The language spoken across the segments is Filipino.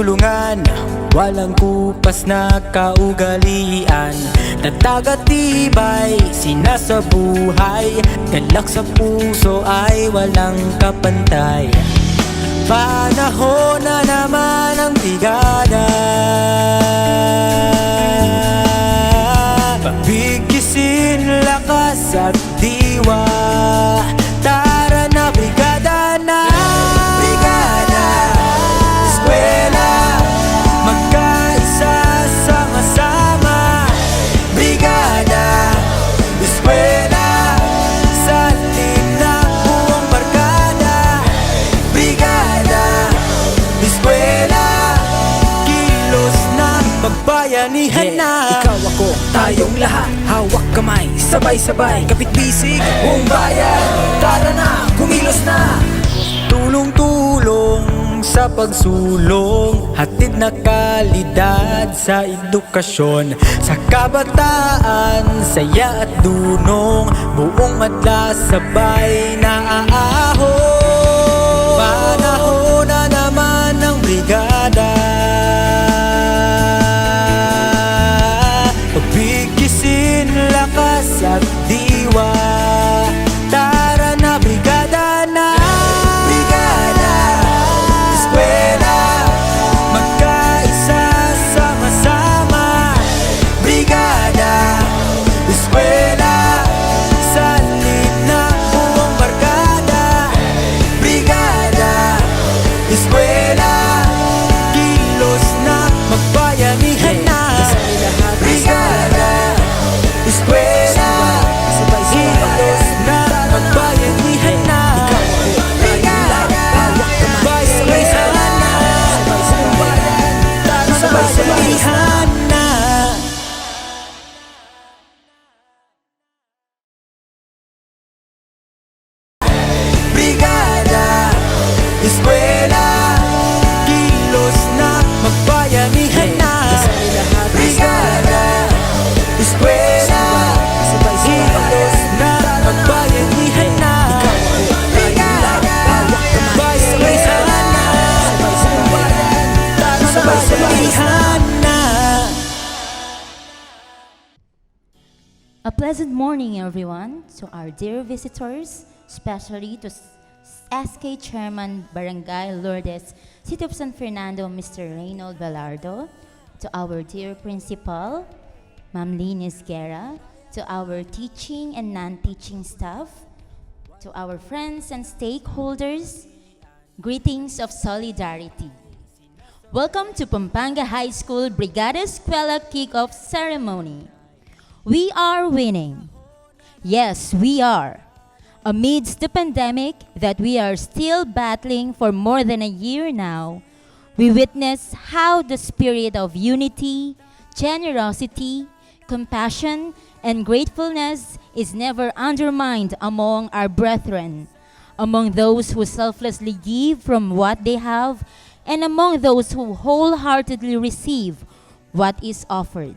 tulungan, walang kupas na kaugalian. Tatag at tibay, sinasabuhay, galak sa puso ay walang kapantay. Panahon na naman ang brigada, pabigisin lakas at diwa. Tara na brigada na, brigada eskwela, magkaisa sama-sama. Brigada eskwela, salin na buong barkada. Brigada eskwela, kilos na magbayanihan na. Ikaw ako, tayong lahat, hawak kamay, sabay-sabay, kapit bisig, buong bayan. Tara na, kumilos na. Tulong-tulong sa pagsulong, hatid na kalidad sa edukasyon. Sa kabataan, saya at dunong, buong madla sabay na aahon. Panahon na naman ng brigada, pabigisin lakas at diwa. Tara na brigada na, brigada eskwela, magkaisa sama-sama. Brigada eskwela, salin na buong barkada. Brigada eskwela, kilos na magbayanihan na. Brigada eskwela, kilos na magbayanihan na. Brigada magbayanihan na, magbayanihan na. Brigada eskwela, kilos na magbayanihan na. Brigada eskwela, kilos na magbayanihan na. Brigada magbayanihan na, magbayanihan na. A pleasant morning, everyone, to our dear visitors, especially to SK Chairman Barangay Lourdes, City of San Fernando, Mr. Reynold Velardo, to our dear Principal, Ma'am Linis Guerra, to our teaching and non-teaching staff, to our friends and stakeholders, greetings of solidarity. Welcome to Pampanga High School Brigada Eskwela Kick-Off Ceremony. We are winning. Yes, we are. Amidst the pandemic that we are still battling for more than a year now, we witness how the spirit of unity, generosity, compassion, and gratefulness is never undermined among our brethren, among those who selflessly give from what they have, and among those who wholeheartedly receive what is offered.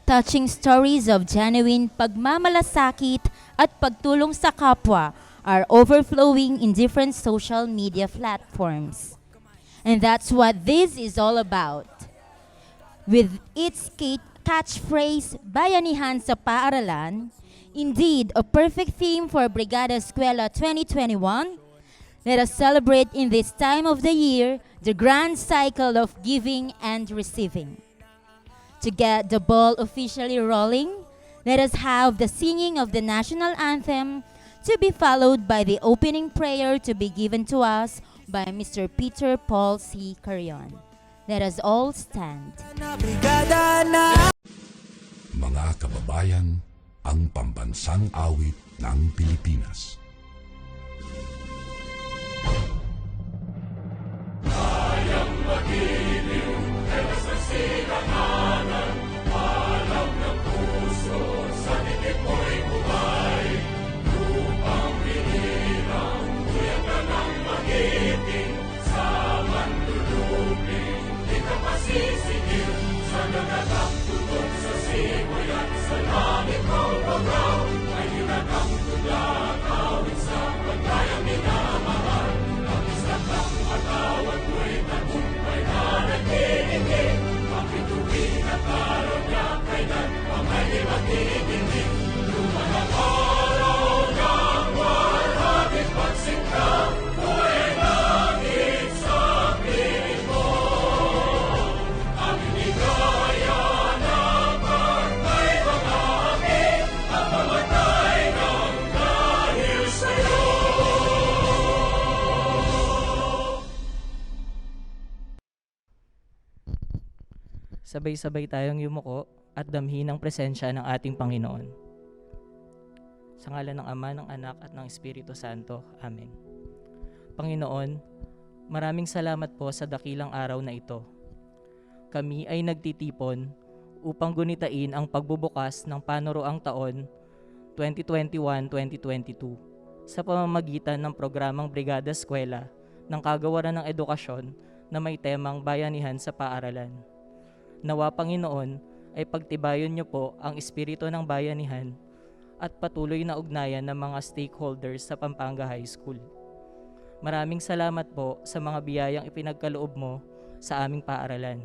Touching stories of genuine pagmamalasakit at pagtulong sa kapwa are overflowing in different social media platforms. And that's what this is all about. With its catchphrase, Bayanihan sa Paaralan, indeed a perfect theme for Brigada Eskwela 2021, let us celebrate in this time of the year the grand cycle of giving and receiving. To get the ball officially rolling, let us have the singing of the national anthem to be followed by the opening prayer to be given to us by Mr. Peter Paul C. Carion. Let us all stand. Mga kababayan, ang pambansang awit ng Pilipinas. Kayang magiliw, ewas na silanganan, alam ng puso, sa dikit mo'y buhay. Lupang binirang, kuya ka ng magiting, sa manluluping, di ka pasisigil, sa nagagang tutok sa simoy at sa langit mo pagaw, ay hinagang tulakaw. Sabay-sabay tayong yumuko at damhin ang presensya ng ating Panginoon. Sa ngalan ng Ama, ng Anak at ng Espiritu Santo. Amen. Panginoon, maraming salamat po sa dakilang araw na ito. Kami ay nagtitipon upang gunitain ang pagbubukas ng panuroang taon 2021-2022 sa pamamagitan ng programang Brigada Eskwela ng Kagawaran ng Edukasyon na may temang Bayanihan sa Paaralan. Nawa, Panginoon, ay pagtibayon niyo po ang espiritu ng bayanihan at patuloy na ugnayan ng mga stakeholders sa Pampanga High School. Maraming salamat po sa mga biyayang ipinagkaloob mo sa aming paaralan.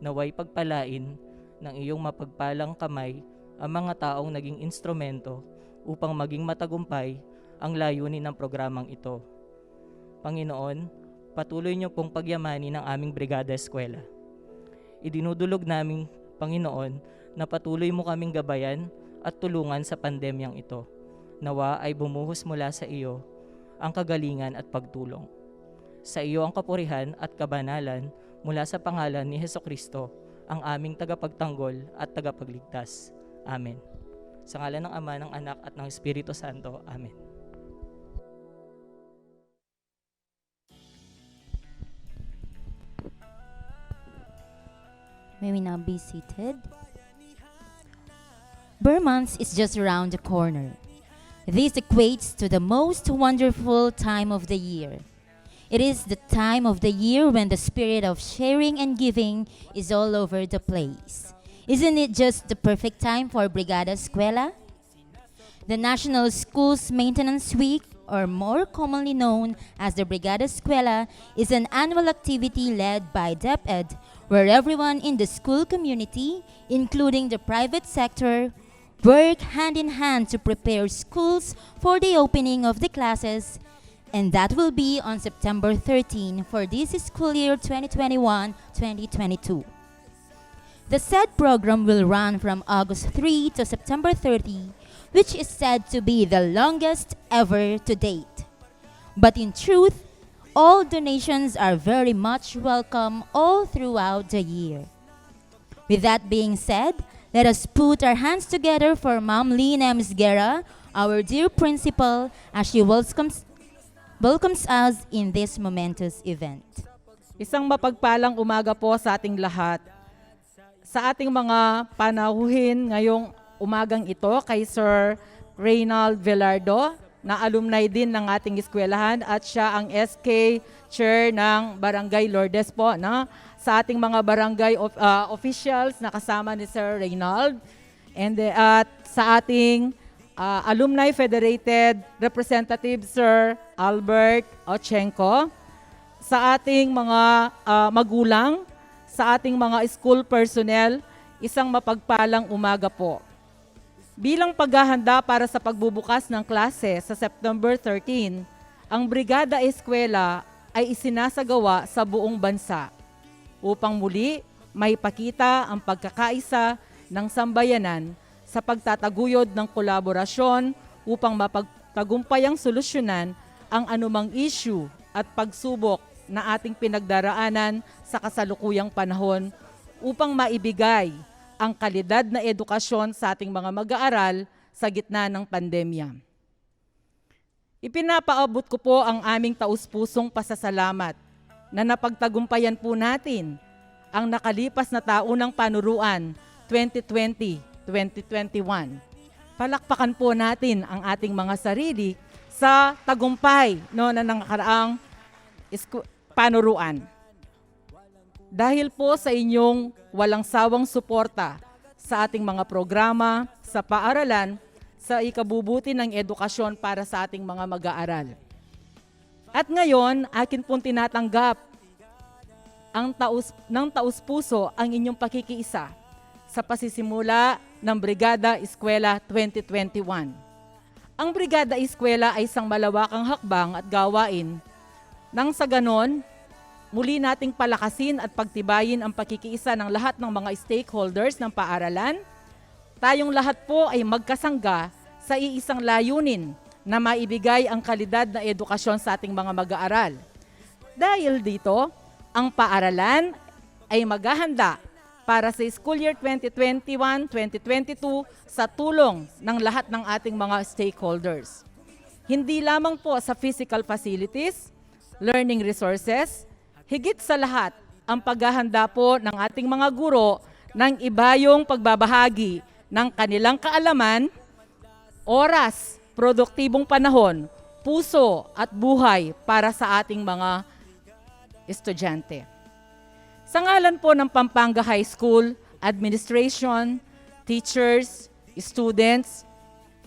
Naway pagpalain ng iyong mapagpalang kamay ang mga taong naging instrumento upang maging matagumpay ang layunin ng programang ito. Panginoon, patuloy niyo pong pagyamanin ang aming Brigada Eskwela. Idinudulog namin, Panginoon, na patuloy mo kaming gabayan at tulungan sa pandemyang ito. Nawa ay bumuhos mula sa iyo ang kagalingan at pagtulong. Sa iyo ang kapurihan at kabanalan mula sa pangalan ni Hesukristo, ang aming tagapagtanggol at tagapagligtas. Amen. Sa ngalan ng Ama, ng Anak at ng Espiritu Santo. Amen. May we now be seated? Burr is just around the corner. This equates to the most wonderful time of the year. It is the time of the year when the spirit of sharing and giving is all over the place. Isn't it just the perfect time for Brigada Eskwela? The National Schools Maintenance Week, or more commonly known as the Brigada Eskwela, is an annual activity led by DepEd where everyone in the school community, including the private sector, work hand in hand to prepare schools for the opening of the classes, and that will be on September 13 for this school year 2021-2022. The said program will run from August 3 to September 30, which is said to be the longest ever to date. But in truth, all donations are very much welcome all throughout the year. With that being said, let us put our hands together for Ma'am Lina Misgera, our dear principal, as she welcomes us in this momentous event. Isang mapagpalang umaga po sa ating lahat. Sa ating mga panahuhin ngayong umagang ito kay Sir Reynald Velardo, na alumni din ng ating eskwelahan at siya ang SK Chair ng Barangay Lourdes po, na sa ating mga barangay officials na kasama ni Sir Reynald, and at sa ating Alumni Federated Representative Sir Albert Ochenko, sa ating mga magulang, sa ating mga school personnel, isang mapagpalang umaga po. Bilang paghahanda para sa pagbubukas ng klase sa September 13, ang Brigada Eskwela ay isinasagawa sa buong bansa upang muli maipakita ang pagkakaisa ng sambayanan sa pagtataguyod ng kolaborasyon upang mapagtagumpay ang solusyonan ang anumang issue at pagsubok na ating pinagdaraanan sa kasalukuyang panahon upang maibigay ang kalidad na edukasyon sa ating mga mag-aaral sa gitna ng pandemya. Ipinapaabot ko po ang aming taus-pusong pasasalamat na napagtagumpayan po natin ang nakalipas na taunang panuruan 2020-2021. Palakpakan po natin ang ating mga sarili sa tagumpay na nakaraang panuruan. Dahil po sa inyong walang sawang suporta sa ating mga programa, sa paaralan, sa ikabubuti ng edukasyon para sa ating mga mag-aaral. At ngayon, akin pong tinatanggap ng taus-puso ang inyong pakikiisa sa pasisimula ng Brigada Eskwela 2021. Ang Brigada Eskwela ay isang malawakang hakbang at gawain nang sa ganon, muli nating palakasin at pagtibayin ang pakikiisa ng lahat ng mga stakeholders ng paaralan. Tayong lahat po ay magkasangga sa iisang layunin na maibigay ang kalidad na edukasyon sa ating mga mag-aaral. Dahil dito, ang paaralan ay maghahanda para sa school year 2021-2022 sa tulong ng lahat ng ating mga stakeholders. Hindi lamang po sa physical facilities, learning resources, higit sa lahat ang paghahanda po ng ating mga guro ng ibayong pagbabahagi ng kanilang kaalaman, oras, produktibong panahon, puso at buhay para sa ating mga estudyante. Sa ngalan po ng Pampanga High School, administration, teachers, students,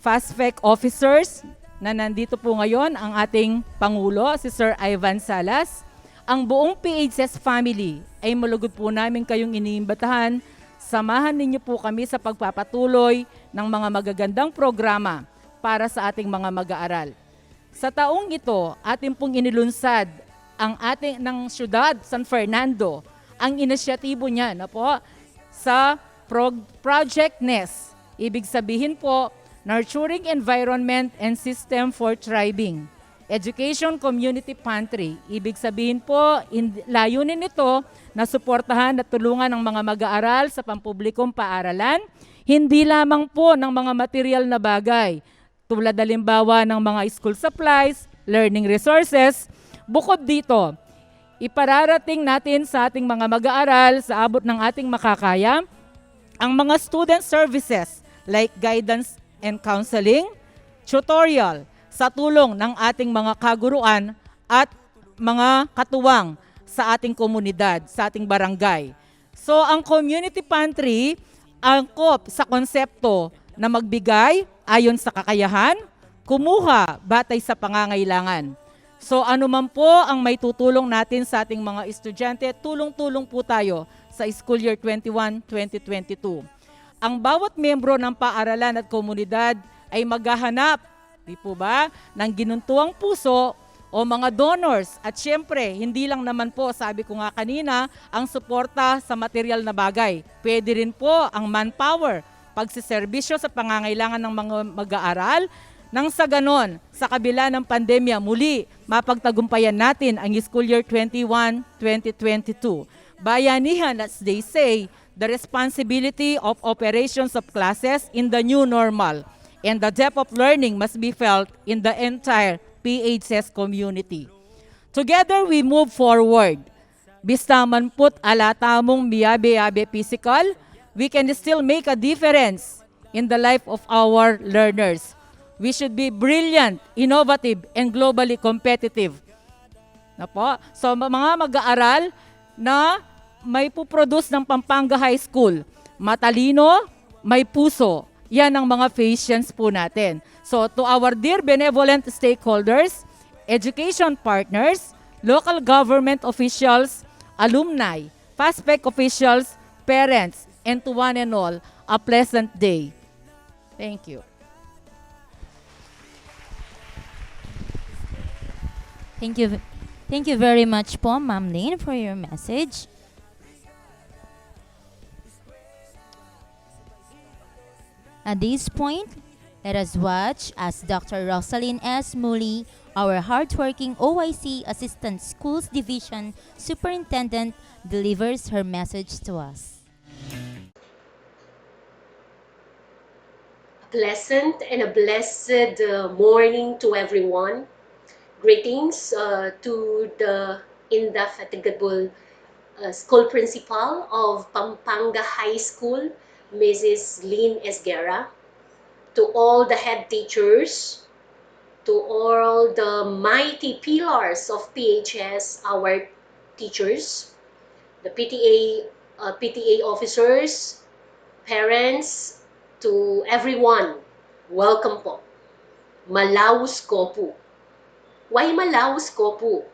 FASFEC officers na nandito po ngayon ang ating Pangulo, si Sir Ivan Salas, ang buong PHS family ay malugod po namin kayong iniimbatahan. Samahan ninyo po kami sa pagpapatuloy ng mga magagandang programa para sa ating mga mag-aaral. Sa taong ito, ating pong inilunsad ang ating ng siyudad San Fernando, ang inisyatibo niya na po sa Project NEST. Ibig sabihin po, Nurturing Environment and System for Thriving. Education Community Pantry. Ibig sabihin po, layunin nito na suportahan at tulungan ng mga mag-aaral sa pampublikong paaralan, hindi lamang po ng mga material na bagay, tulad halimbawa ng mga school supplies, learning resources. Bukod dito, ipararating natin sa ating mga mag-aaral sa abot ng ating makakaya ang mga student services like guidance and counseling, tutorial sa tulong ng ating mga kaguruan at mga katuwang sa ating komunidad, sa ating barangay. So ang community pantry angkop sa konsepto na magbigay ayon sa kakayahan, kumuha batay sa pangangailangan. So ano man po ang may tutulong natin sa ating mga estudyante, tulong-tulong po tayo sa school year 21-2022. Ang bawat miyembro ng paaralan at komunidad ay maghahanap, di po ba, ng ginuntuang puso o mga donors. At syempre, hindi lang naman po, sabi ko nga kanina, ang suporta sa material na bagay. Pwede rin po ang manpower, pagsiservisyo sa pangangailangan ng mga mag-aaral. Nang sa ganon, sa kabila ng pandemya, muli mapagtagumpayan natin ang school year 21-2022. Bayanihan, as they say, the responsibility of operations of classes in the new normal and the depth of learning must be felt in the entire PHS community. Together we move forward. Bista man put alatamong biyabe-yabe physical, we can still make a difference in the life of our learners. We should be brilliant, innovative, and globally competitive. Na po? So mga mag-aaral na may puproduce ng Pampanga High School, matalino, may puso. Yan ang mga patients po natin. So to our dear benevolent stakeholders, education partners, local government officials, alumni, FASPEC officials, parents, and to one and all, a pleasant day. Thank you. Thank you very much po, Ma'am Lane, for your message. At this point, let us watch as Dr. Rosalyn S. Muli, our hardworking OIC Assistant Schools Division Superintendent, delivers her message to us. Pleasant and a blessed morning to everyone. Greetings to the indefatigable school principal of Pampanga High School, Mrs. Lynn Esguera, to all the head teachers, to all the mighty pillars of PHS, our teachers, the PTA officers, parents, to everyone, welcome po. Malaus ko po. Why Malaus ko po?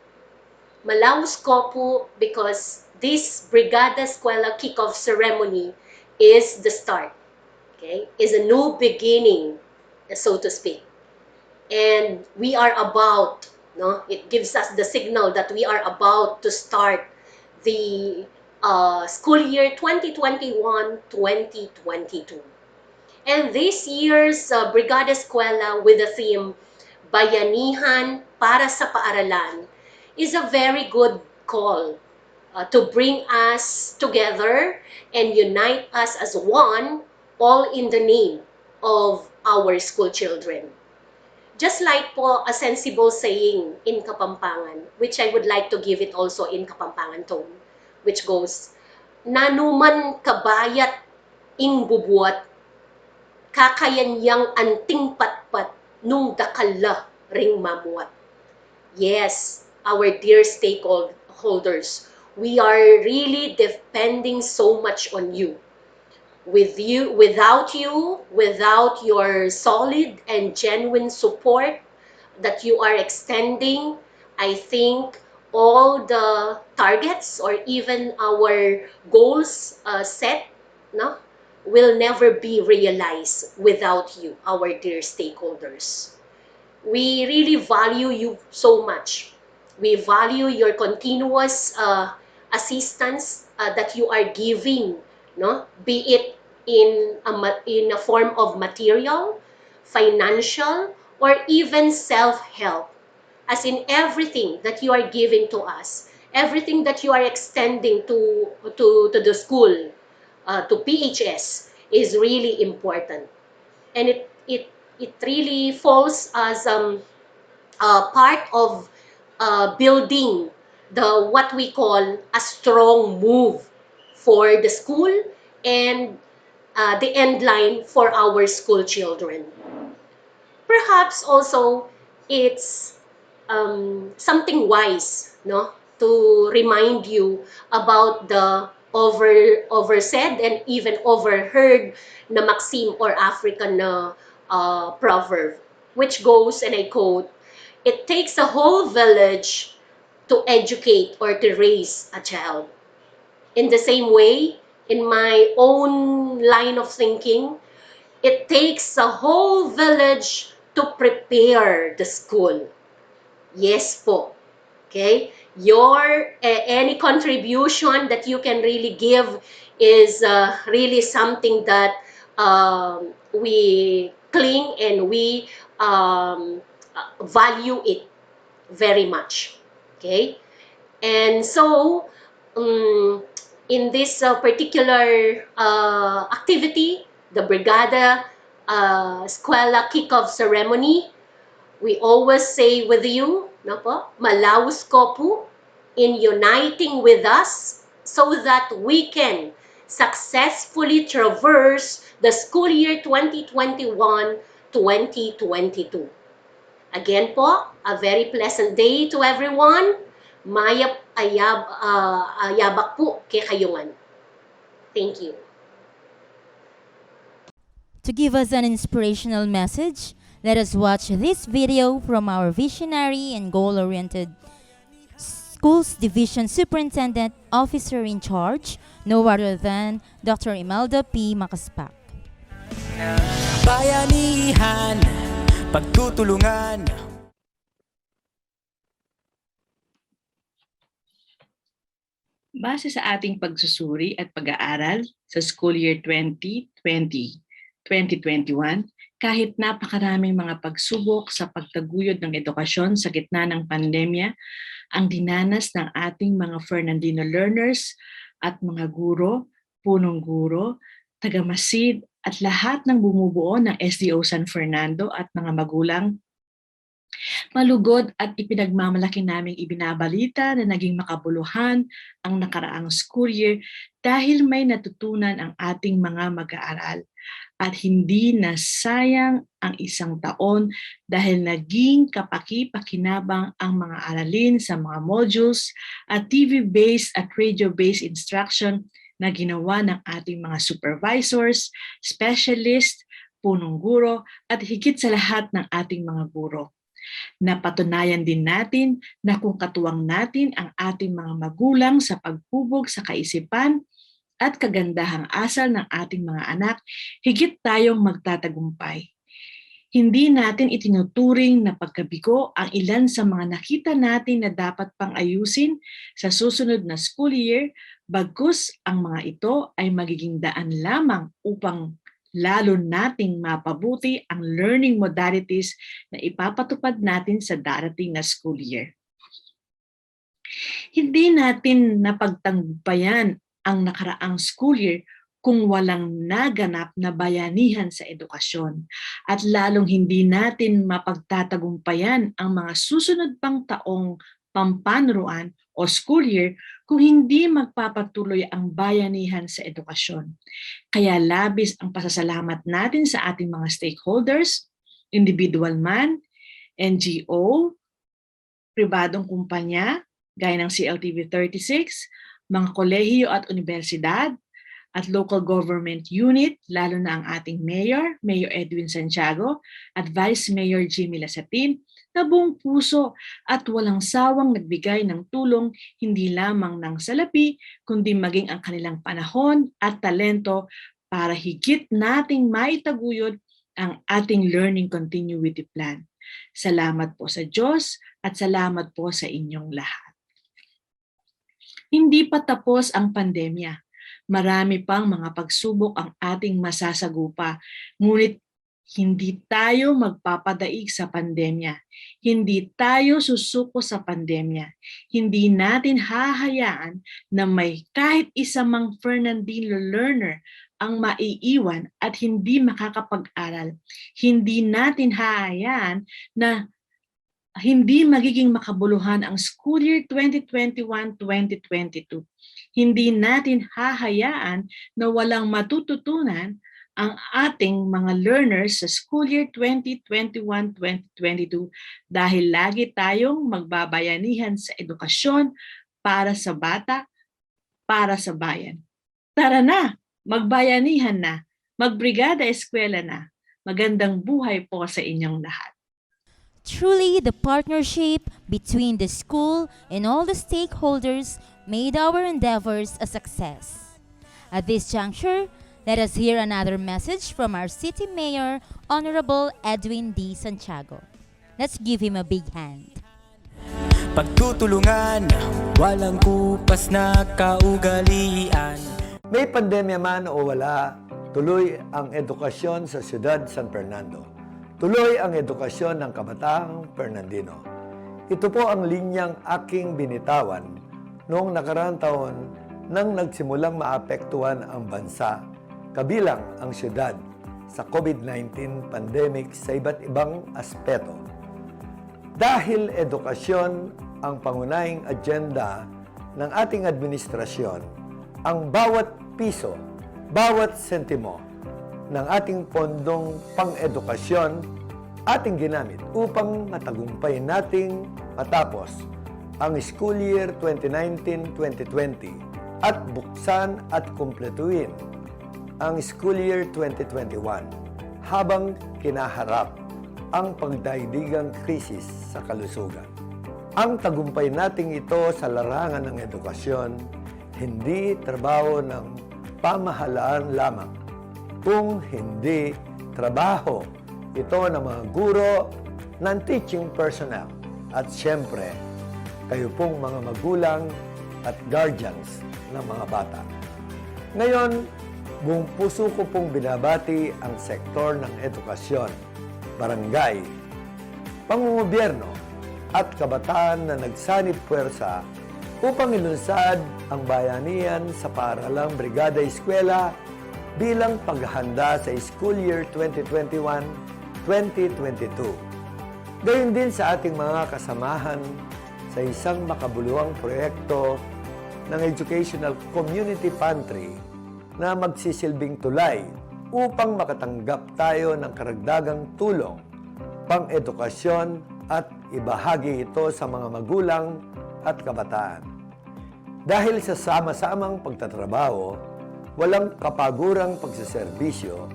Malaus ko po because this Brigada Eskwela kickoff ceremony is the start, okay? Is a new beginning, so to speak. And we are about, no? It gives us the signal that we are about to start the school year 2021-2022. And this year's Brigada Eskwela with the theme Bayanihan para sa Paaralan is a very good call to bring us together and unite us as one, all in the name of our school children. Just like po a sensible saying in Kapampangan, which I would like to give it also in Kapampangan tone, which goes, nanuman kabayat ing bubuat, kakayanyang anting patpat nung dakala ring mamuat. Yes, our dear stakeholders, we are really depending so much on you. Without your solid and genuine support that you are extending, I think all the targets or even our goals set, no, will never be realized without you, our dear stakeholders. We really value you so much. We value your continuous assistance that you are giving, no? Be it in a form of material, financial, or even self-help. As in everything that you are giving to us, everything that you are extending to the school, to PHS, is really important. And it really falls as part of building the what we call a strong move for the school and the end line for our school children. Perhaps also it's something wise, no, to remind you about the oversaid and even overheard na maxim or African proverb, which goes, and I quote, "It takes a whole village to educate or to raise a child." In the same way, in my own line of thinking, it takes a whole village to prepare the school. Yes po. Okay? Any contribution that you can really give is really something that we cling and we value it very much. Okay? And so, in this particular activity, the Brigada Eskwela kickoff ceremony, we always say with you, no po, malaus ko po in uniting with us so that we can successfully traverse the school year 2021-2022. Again po, a very pleasant day to everyone. Ayabak po kay kayungan. Thank you. To give us an inspirational message, let us watch this video from our visionary and goal-oriented Schools Division Superintendent Officer in Charge, no other than Dr. Imelda P. Makaspak. Bayanihan, pagtutulungan. Base sa ating pagsusuri at pag-aaral sa school year 2020-2021, kahit napakaraming mga pagsubok sa pagtaguyod ng edukasyon sa gitna ng pandemya, ang dinanas ng ating mga Fernandino learners at mga guro, punong guro, tagamasid at lahat ng bumubuo ng SDO San Fernando at mga magulang, malugod at ipinagmamalaki naming ibinabalita na naging makabuluhan ang nakaraang school year dahil may natutunan ang ating mga mag-aaral at hindi nasayang ang isang taon dahil naging kapaki-pakinabang ang mga aralin sa mga modules at TV-based at radio-based instruction na ginawa ng ating mga supervisors, specialists, punong guro at higit sa lahat ng ating mga guro. Napatunayan din natin na kung katuwang natin ang ating mga magulang sa paghubog sa kaisipan at kagandahang asal ng ating mga anak, higit tayong magtatagumpay. Hindi natin itinuturing na pagkabigo ang ilan sa mga nakita natin na dapat pang ayusin sa susunod na school year, bagkus ang mga ito ay magiging daan lamang upang lalo nating mapabuti ang learning modalities na ipapatupad natin sa darating na school year. Hindi natin napagtagumpayan ang nakaraang school year kung walang naganap na bayanihan sa edukasyon. At lalong hindi natin mapagtatagumpayan ang mga susunod pang taong pampanruan o school year kung hindi magpapatuloy ang bayanihan sa edukasyon. Kaya labis ang pasasalamat natin sa ating mga stakeholders, individual man, NGO, pribadong kumpanya, gaya ng CLTV 36, mga kolehiyo at universidad, at local government unit, lalo na ang ating Mayor, Mayor Edwin Santiago, at Vice Mayor Jimmy Lasatin, na buong puso at walang sawang nagbigay ng tulong hindi lamang ng salapi, kundi maging ang kanilang panahon at talento para higit nating maitaguyod ang ating Learning Continuity Plan. Salamat po sa Diyos at salamat po sa inyong lahat. Hindi pa tapos ang pandemya. Marami pang mga pagsubok ang ating masasagupa, ngunit hindi tayo magpapadaig sa pandemya. Hindi tayo susuko sa pandemya. Hindi natin hahayaan na may kahit isa mang Fernandino learner ang maiiwan at hindi makakapag-aral. Hindi natin hahayaan na hindi magiging makabuluhan ang school year 2021-2022. Hindi natin hahayaan na walang matututunan ang ating mga learners sa school year 2021-2022 dahil lagi tayong magbabayanihan sa edukasyon para sa bata, para sa bayan. Tara na, magbayanihan na, magbrigada eskwela na. Magandang buhay po sa inyong lahat. Truly, the partnership between the school and all the stakeholders made our endeavors a success. At this juncture, let us hear another message from our City Mayor, Honorable Edwin D. Santiago. Let's give him a big hand. Pagtutulungan, walang kupas na kaugalian. May pandemya man o wala, tuloy ang edukasyon sa siyudad San Fernando. Tuloy ang edukasyon ng kabataang Fernandino. Ito po ang linyang aking binitawan noong nakaraang taon nang nagsimulang maapektuhan ang bansa, kabilang ang siyudad sa COVID-19 pandemic sa iba't ibang aspeto. Dahil edukasyon ang pangunahing agenda ng ating administrasyon, ang bawat piso, bawat sentimo ng ating pondong pang-edukasyon ating ginamit upang matagumpay nating matapos ang school year 2019-2020 at buksan at kumpletuin ang school year 2021 habang kinaharap ang pagdaigdigang krisis sa kalusugan. Ang tagumpay nating ito sa larangan ng edukasyon, hindi trabaho ng pamahalaan lamang, kung hindi trabaho ito ng mga guro, ng teaching personnel, at siyempre, kayo pong mga magulang at guardians ng mga bata. Ngayon, buong puso ko pong binabati ang sektor ng edukasyon, barangay, pangungobyerno, at kabataan na nagsanib puwersa upang ilunsad ang bayanihan sa paaralang Brigada Eskwela bilang paghahanda sa school year 2021-2022. Gayon din sa ating mga kasamahan sa isang makabuluhang proyekto ng Educational Community Pantry na magsisilbing tulay upang makatanggap tayo ng karagdagang tulong, pang-edukasyon at ibahagi ito sa mga magulang at kabataan. Dahil sa sama-samang pagtatrabaho, walang kapagurang pagsaserbisyo,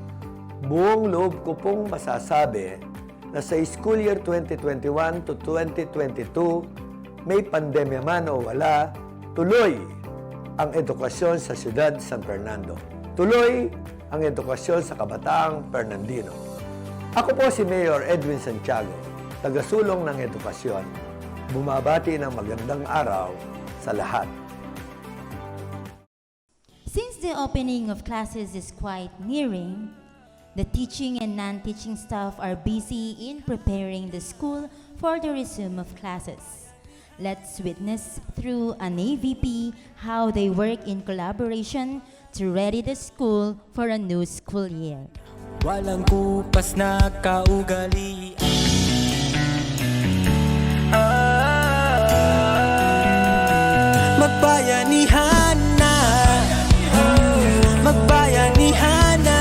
buong loob ko pong masasabi na sa school year 2021 to 2022, may pandemya man o wala, tuloy ang edukasyon sa siyudad San Fernando. Tuloy ang edukasyon sa kabataang Fernandino. Ako po si Mayor Edwin Santiago, tagasulong ng edukasyon. Bumabati ng magandang araw sa lahat. Since the opening of classes is quite nearing, the teaching and non-teaching staff are busy in preparing the school for the resume of classes. Let's witness through an AVP how they work in collaboration to ready the school for a new school year. Walang kupas na kaugalian. Magbayanihan na, magbayanihan na,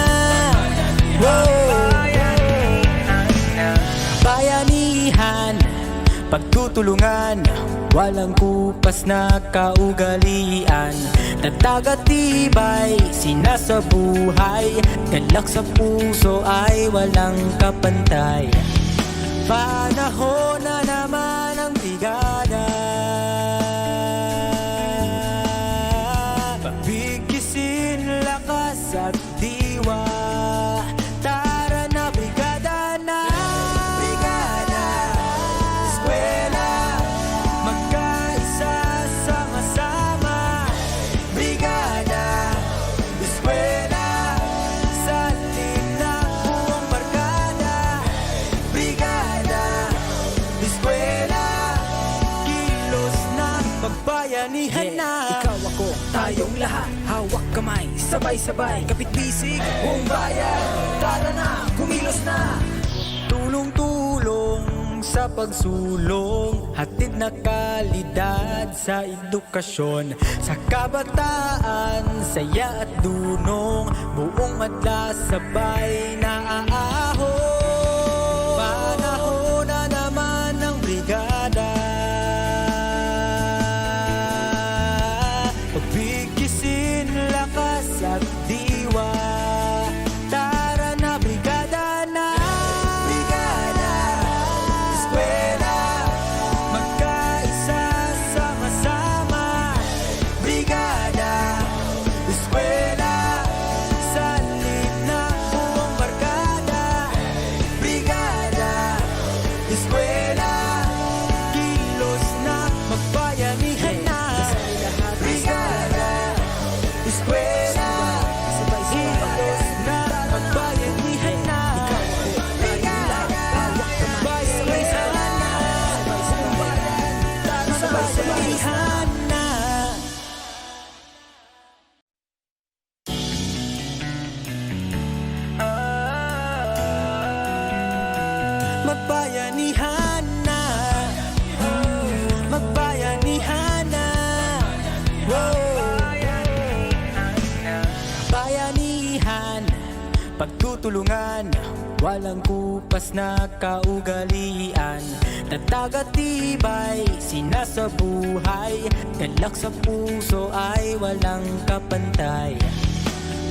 bayanihan, pagtutulungan, walang kupas na kaugalian. Nagtagatibay, sinasabuhay, galak sa puso ay walang kapantay. Panahon na naman ang brigada, pagbigkisin lakas at diwa. Tara na brigada na, brigada, eskwela, magkaisa sama-sama. Brigada, eskwela, salin na buong barkada. Brigada, eskwela, kilos na pagbayanihan na. Ikaw ako, tayong lahat, hawak kamay, sabay-sabay, kapit bisig, buong bayan. Tara na, kumilos na. Tulong-tulong sa pagsulong, hatid na kalidad sa edukasyon. Sa kabataan, saya at dunong, buong madla sabay na aahon. Panahon na naman ng brigada, pagbigkisin lakas at diwa. Tara na brigada na, brigada, eskwela, magkaisa sama-sama. Brigada, eskwela, salin na buong barkada. Brigada, eskwela, kilos na magbayanihan na. Brigada, eskwela, kilos na magbayanihan na. Brigada, magbayanihan na. Sabay-sabayhan na. Magbayanihan na, magbayanihan na, bayanihan, pagtutulungan, walang kupas na kaugalian. Nagtagatibay, sinasabuhay, galak sa puso ay walang kapantay.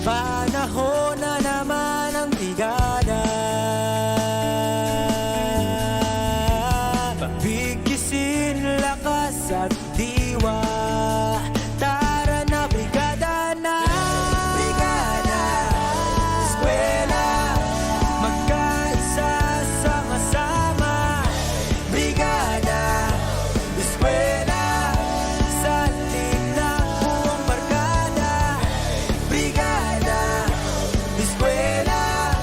Panahon na naman ang brigada, pagbigkisin lakas at diwa. Tara na brigada na, brigada, eskwela, magkaisa sama-sama. Brigada, eskwela, salin na buong barkada. Brigada, eskwela,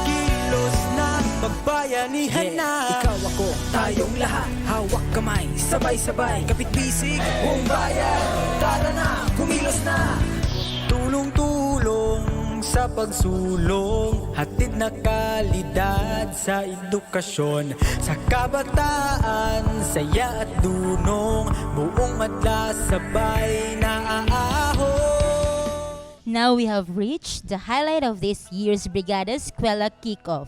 kilos na pagbayanihan na. Ikaw ako, tayong lahat, hawak kamay, sabay-sabay, kapit bisig, buong bayan. Tara na, kumilos na. Tulong-tulong sa pagsulong, hatid na kalidad sa edukasyon. Sa kabataan, saya at dunong, buong madla sabay na aahon. Now we have reached the highlight of this year's Brigada Eskwela kickoff.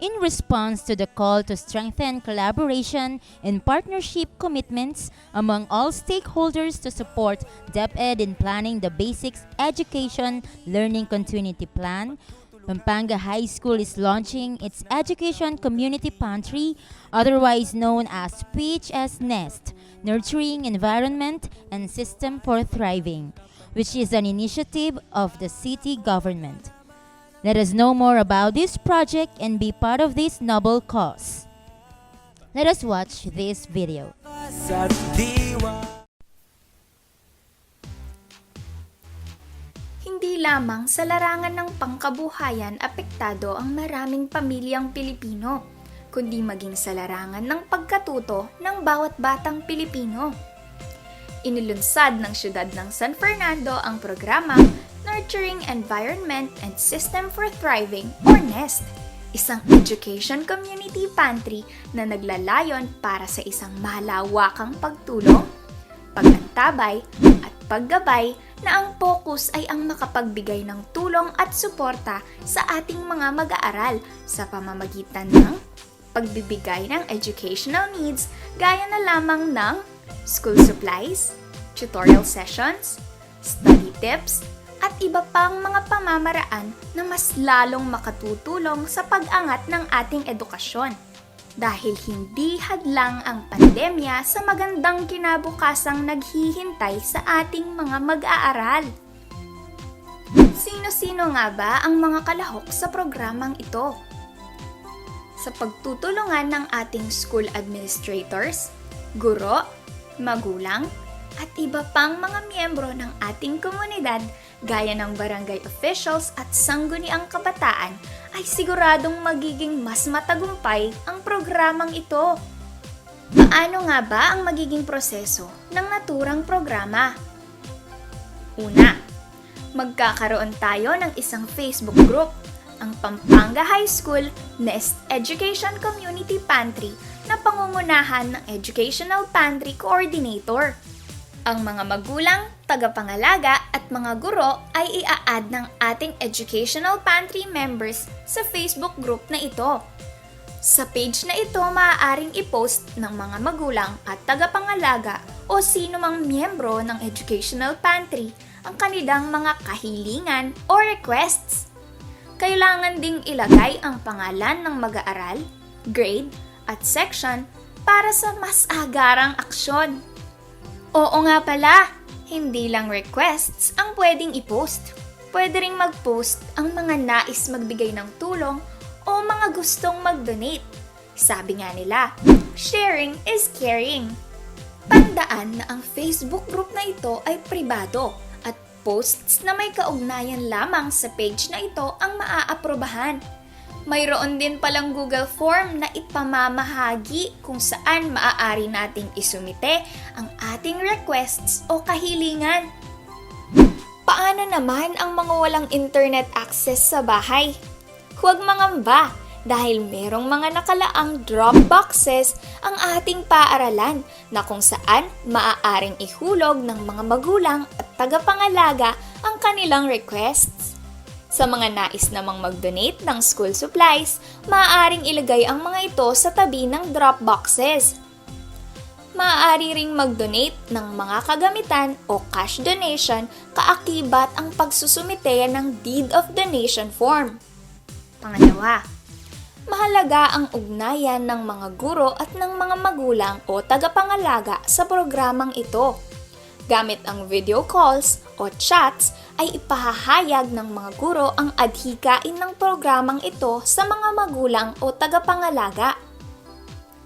In response to the call to strengthen collaboration and partnership commitments among all stakeholders to support DepEd in planning the Basics Education Learning Continuity Plan, Pampanga High School is launching its Education Community Pantry, otherwise known as PHS-Nest, Nurturing Environment and System for Thriving, which is an initiative of the city government. Let us know more about this project and be part of this noble cause. Let us watch this video. Sa diwa. Hindi lamang sa larangan ng pangkabuhayan apektado ang maraming pamilyang Pilipino, kundi maging sa larangan ng pagkatuto ng bawat batang Pilipino. Inilunsad ng siyudad ng San Fernando ang programang Nurturing Environment and System for Thriving or NEST, isang education community pantry na naglalayon para sa isang malawakang pagtulong, paglantabay at paggabay na ang focus ay ang makapagbigay ng tulong at suporta sa ating mga mag-aaral sa pamamagitan ng pagbibigay ng educational needs gaya na lamang ng school supplies, tutorial sessions, study tips, at iba pang mga pamamaraan na mas lalong makatutulong sa pag-angat ng ating edukasyon. Dahil hindi hadlang ang pandemya sa magandang kinabukasang naghihintay sa ating mga mag-aaral. Sino-sino nga ba ang mga kalahok sa programang ito? Sa pagtutulungan ng ating school administrators, guro, magulang, at iba pang mga miyembro ng ating komunidad gaya ng barangay officials at sangguniang kabataan ay siguradong magiging mas matagumpay ang programang ito. Paano nga ba ang magiging proseso ng naturang programa? Una, magkakaroon tayo ng isang Facebook group, ang Pampanga High School NEST Education Community Pantry na pangungunahan ng Educational Pantry Coordinator. Ang mga magulang, tagapangalaga at mga guro ay ia-add ng ating Educational Pantry members sa Facebook group na ito. Sa page na ito maaaring i-post ng mga magulang at tagapangalaga o sino mang miyembro ng Educational Pantry ang kanilang mga kahilingan o requests. Kailangan ding ilagay ang pangalan ng mag-aaral, grade at section para sa mas agarang aksyon. Oo nga pala, hindi lang requests ang pwedeng i-post. Pwede ring mag-post ang mga nais magbigay ng tulong o mga gustong mag-donate. Sabi nga nila, sharing is caring. Tandaan na ang Facebook group na ito ay pribado at posts na may kaugnayan lamang sa page na ito ang maaaprobahan. Mayroon din palang Google Form na ipamamahagi kung saan maaari nating isumite ang ating requests o kahilingan. Paano naman ang mga walang internet access sa bahay? Huwag mangamba dahil merong mga nakalaang drop boxes ang ating paaralan na kung saan maaaring ihulog ng mga magulang at tagapangalaga ang kanilang requests. Sa mga nais namang mag-donate ng school supplies, maaaring ilagay ang mga ito sa tabi ng drop boxes. Maaari ring mag-donate ng mga kagamitan o cash donation kaakibat ang pagsusumite ng deed of donation form. Pangalawa, mahalaga ang ugnayan ng mga guro at ng mga magulang o tagapangalaga sa programang ito. Gamit ang video calls o chats ay ipahahayag ng mga guro ang adhikain ng programang ito sa mga magulang o tagapangalaga.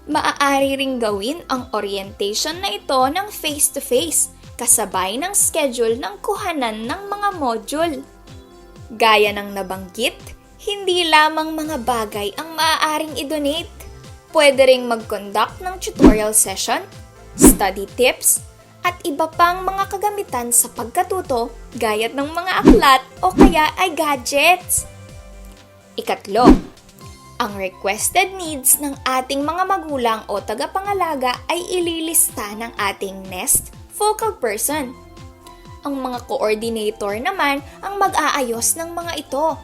Maaari ring gawin ang orientation na ito ng face-to-face kasabay ng schedule ng kuhanan ng mga module. Gaya ng nabanggit, hindi lamang mga bagay ang maaaring i-donate. Pwede ring mag-conduct ng tutorial session, study tips, at iba pang mga kagamitan sa pagkatuto gaya ng mga aklat o kaya ay gadgets. Ikatlo, ang requested needs ng ating mga magulang o tagapangalaga ay ililista ng ating NEST focal person. Ang mga coordinator naman ang mag-aayos ng mga ito.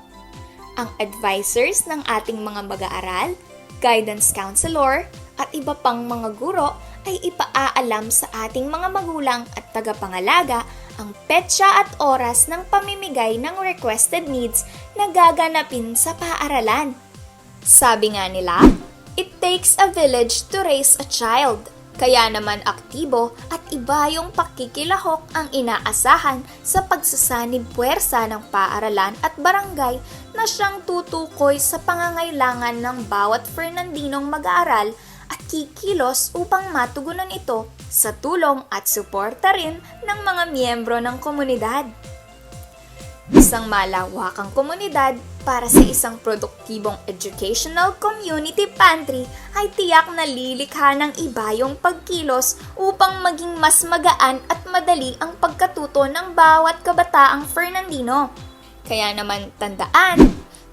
Ang advisors ng ating mga mag-aaral, guidance counselor, at iba pang mga guro ay ipaaalam sa ating mga magulang at tagapangalaga ang petsa at oras ng pamimigay ng requested needs na gaganapin sa paaralan. Sabi nga nila, it takes a village to raise a child. Kaya naman aktibo at iba yung pakikilahok ang inaasahan sa pagsasanib puwersa ng paaralan at barangay na siyang tutukoy sa pangangailangan ng bawat Fernandinong mag-aaral at kikilos upang matugunan ito sa tulong at suporta rin ng mga miyembro ng komunidad. Isang malawakang komunidad para sa isang produktibong educational community pantry ay tiyak na lilikha ng iba yung pagkilos upang maging mas magaan at madali ang pagkatuto ng bawat kabataang Fernandino. Kaya naman tandaan,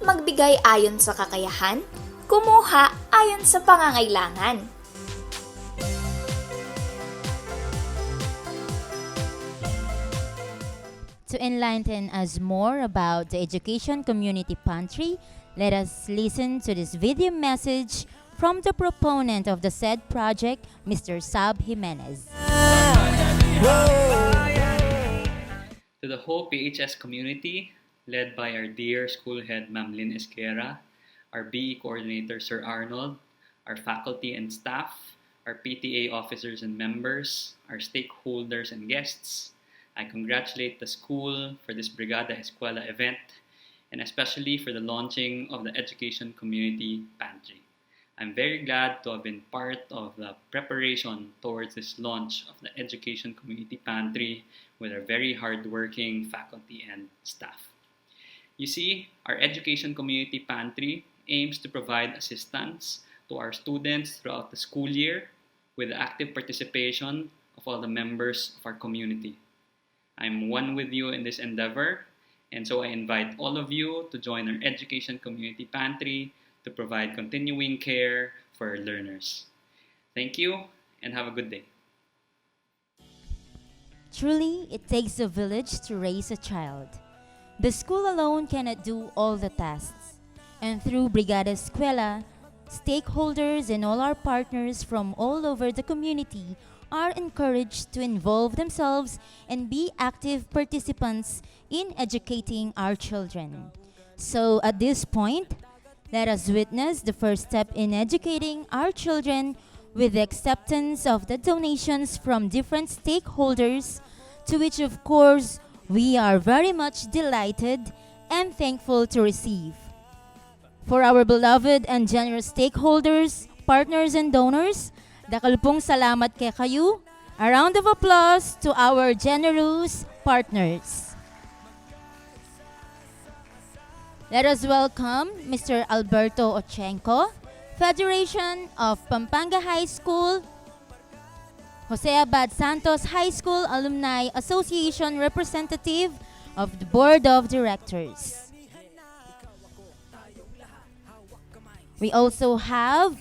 magbigay ayon sa kakayahan, kumuha ayon sa pangangailangan. To enlighten us more about the Education Community Pantry, let us listen to this video message from the proponent of the said project, Mr. Sab Jimenez. To the whole PHS community, led by our dear school head, Ma'am Lynn Esquera, our BE coordinator, Sir Arnold, our faculty and staff, our PTA officers and members, our stakeholders and guests, I congratulate the school for this Brigada Eskwela event, and especially for the launching of the Education Community Pantry. I'm very glad to have been part of the preparation towards this launch of the Education Community Pantry with our very hardworking faculty and staff. You see, our Education Community Pantry aims to provide assistance to our students throughout the school year with the active participation of all the members of our community. I'm one with you in this endeavor, and so I invite all of you to join our Education Community Pantry to provide continuing care for our learners. Thank you, and have a good day. Truly, it takes a village to raise a child. The school alone cannot do all the tasks. And through Brigada Eskwela, stakeholders and all our partners from all over the community are encouraged to involve themselves and be active participants in educating our children. So at this point, let us witness the first step in educating our children with the acceptance of the donations from different stakeholders, to which of course we are very much delighted and thankful to receive. For our beloved and generous stakeholders, partners and donors, dakal pong salamat kay kayo. A round of applause to our generous partners. Let us welcome Mr. Alberto Ochenko, Federation of Pampanga High School, Jose Abad Santos High School Alumni Association representative of the Board of Directors. We also have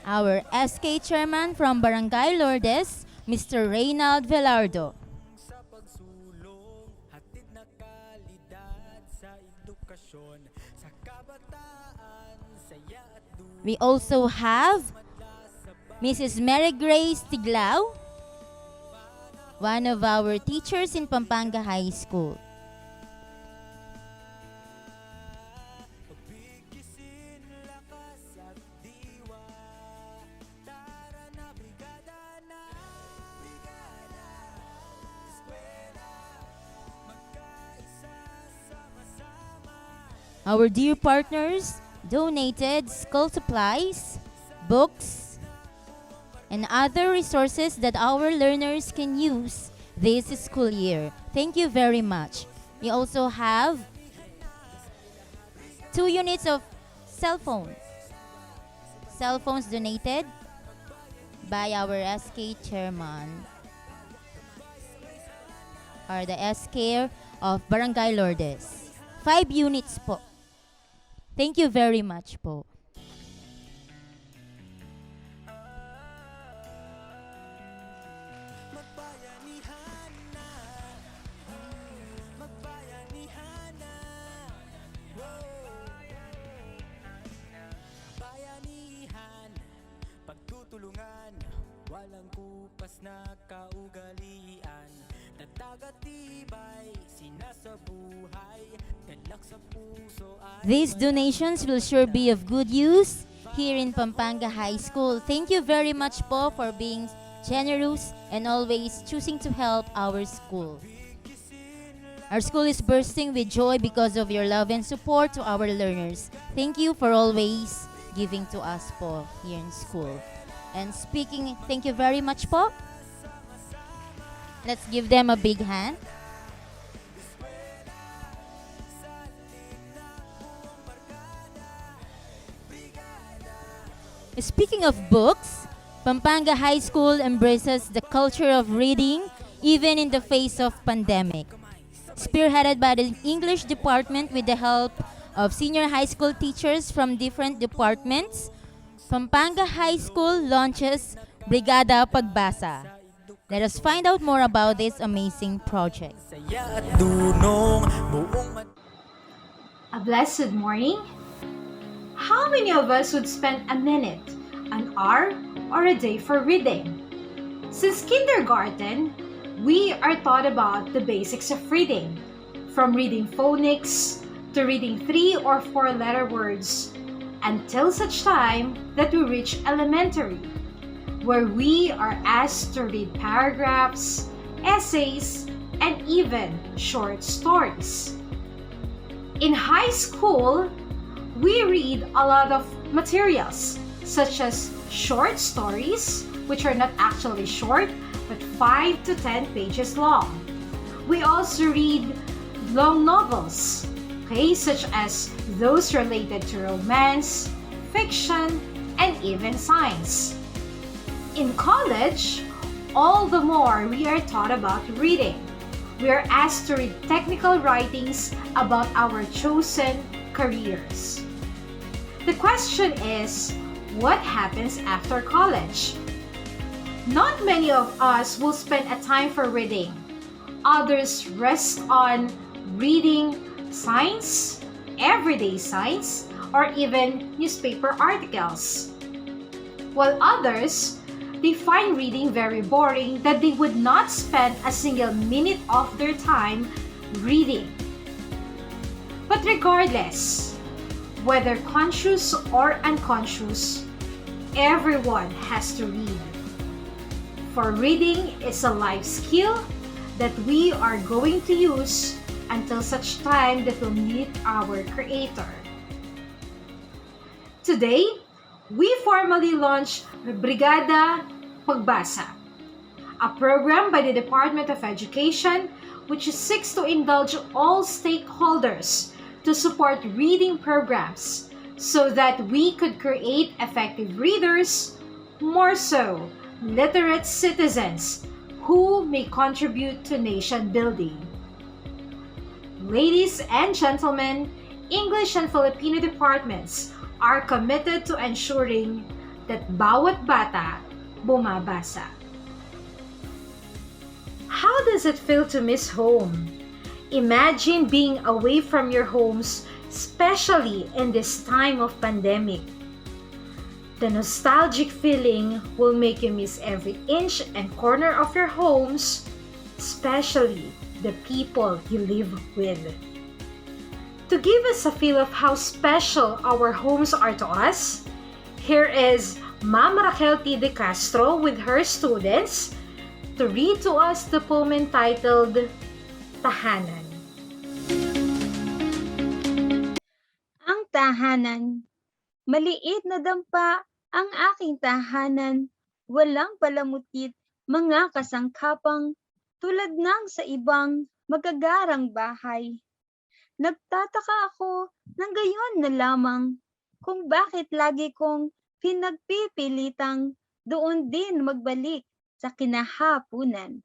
our SK Chairman from Barangay Lourdes, Mr. Reynald Velardo. Sa pagsulong, hatid na kalidad sa edukasyon, sa kabataan, saya at dulo. We also have Mrs. Mary Grace Tiglao, one of our teachers in Pampanga High School. Bigkisin lakas at diwa, tara na brigada na, brigada, eskwela, magkaisa sama-sama. Our dear partners donated school supplies, books, and other resources that our learners can use this school year. Thank you very much. We also have 2 units of cell phones. Cell phones donated by our SK chairman, or the SK of Barangay Lourdes. 5 units po. Thank you very much po. Magbayanihan na, magbayanihan na, bayanihan, pagtutulungan, walang kupas na kaugalian, tatag at tibay, sinasabuhay, galak sa puso ay These donations will sure be of good use here in Pampanga High School. Thank you very much po for being generous and always choosing to help our school. Our school is bursting with joy because of your love and support to our learners. Thank you for always giving to us po here in school. And speaking, thank you very much po. Let's give them a big hand. Speaking of books, Pampanga High School embraces the culture of reading even in the face of pandemic. Spearheaded by the English department with the help of senior high school teachers from different departments, Pampanga High School launches Brigada Pagbasa. Let us find out more about this amazing project. Saya at dunong buong A blessed morning? How many of us would spend a minute, an hour, or a day for reading? Since kindergarten, we are taught about the basics of reading, from reading phonics to reading 3 or 4 letter words, until such time that we reach elementary, where we are asked to read paragraphs, essays, and even short stories. In high school, we read a lot of materials such as short stories, which are not actually short but 5 to 10 pages long. We also read long novels, such as those related to romance, fiction, and even science. In college, all the more we are taught about reading. We are asked to read technical writings about our chosen careers. The question is, what happens after college? Not many of us will spend a time for reading. Others rest on reading science, everyday science, or even newspaper articles. While others, they find reading very boring that they would not spend a single minute of their time reading. But regardless, whether conscious or unconscious, everyone has to read. For reading is a life skill that we are going to use until such time that we'll meet our Creator. Today, we formally launched Brigada Pagbasa, a program by the Department of Education which seeks to indulge all stakeholders to support reading programs so that we could create effective readers, more so, literate citizens who may contribute to nation building. Ladies and gentlemen, English and Filipino departments are committed to ensuring that bawat bata bumabasa. How does it feel to miss home? Imagine being away from your homes, especially in this time of pandemic. The nostalgic feeling will make you miss every inch and corner of your homes, especially the people you live with. To give us a feel of how special our homes are to us, here is Ma'am Raquel T. De Castro with her students to read to us the poem entitled Tahanan. Ang tahanan. Maliit na dampa ang aking tahanan, walang palamutit, mga kasangkapang, tulad ng sa ibang magagarang bahay. Nagtataka ako ng gayon na lamang kung bakit lagi kong pinagpipilitang doon din magbalik sa kinahapunan.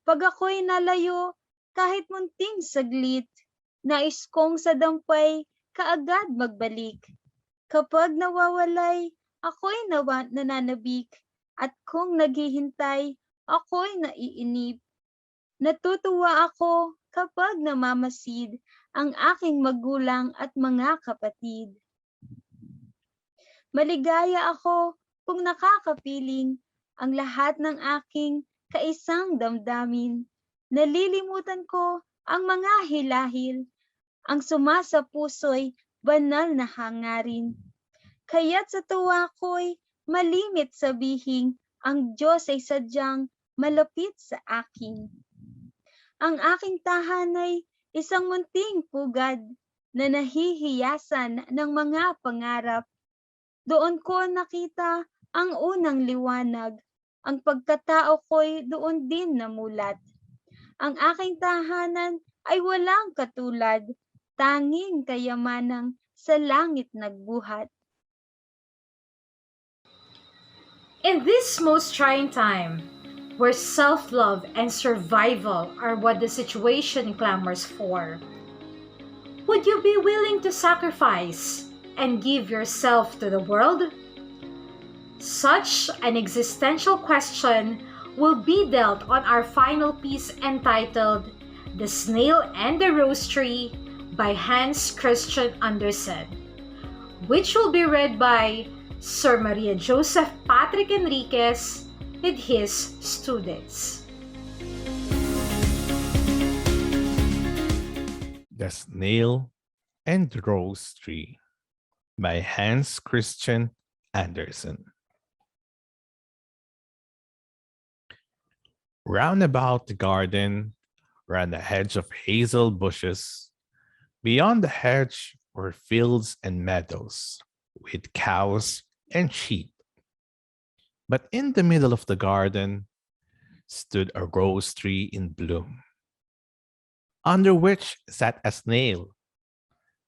Pag ako'y nalayo, kahit munting saglit, nais kong sa dampay kaagad magbalik. Kapag nawawalay, ako'y nananabik, at kung naghihintay, ako'y naiinip. Natutuwa ako kapag namamasid ang aking magulang at mga kapatid. Maligaya ako kung nakakapiling ang lahat ng aking kaisang damdamin. Nalilimutan ko ang mga hilahil, ang sumasa puso'y banal na hangarin. Kaya't sa tuwa ko'y malimit sabihing ang Diyos ay sadyang malapit sa akin. Ang aking tahanay isang munting pugad na nahihiyasan ng mga pangarap. Doon ko nakita ang unang liwanag. Ang pagkatao ko'y doon din namulat. Ang aking tahanan ay walang katulad, tanging kayamanang sa langit nagbuhat. In this most trying time, where self-love and survival are what the situation clamors for, would you be willing to sacrifice and give yourself to the world? Such an existential question will be dealt on our final piece entitled The Snail and the Rose Tree by Hans Christian Andersen, which will be read by Sir Maria Joseph Patrick Enriquez with his students. The Snail and the Rose Tree by Hans Christian Andersen. Round about the garden ran a hedge of hazel bushes. Beyond the hedge were fields and meadows with cows and sheep. But in the middle of the garden stood a rose tree in bloom, under which sat a snail,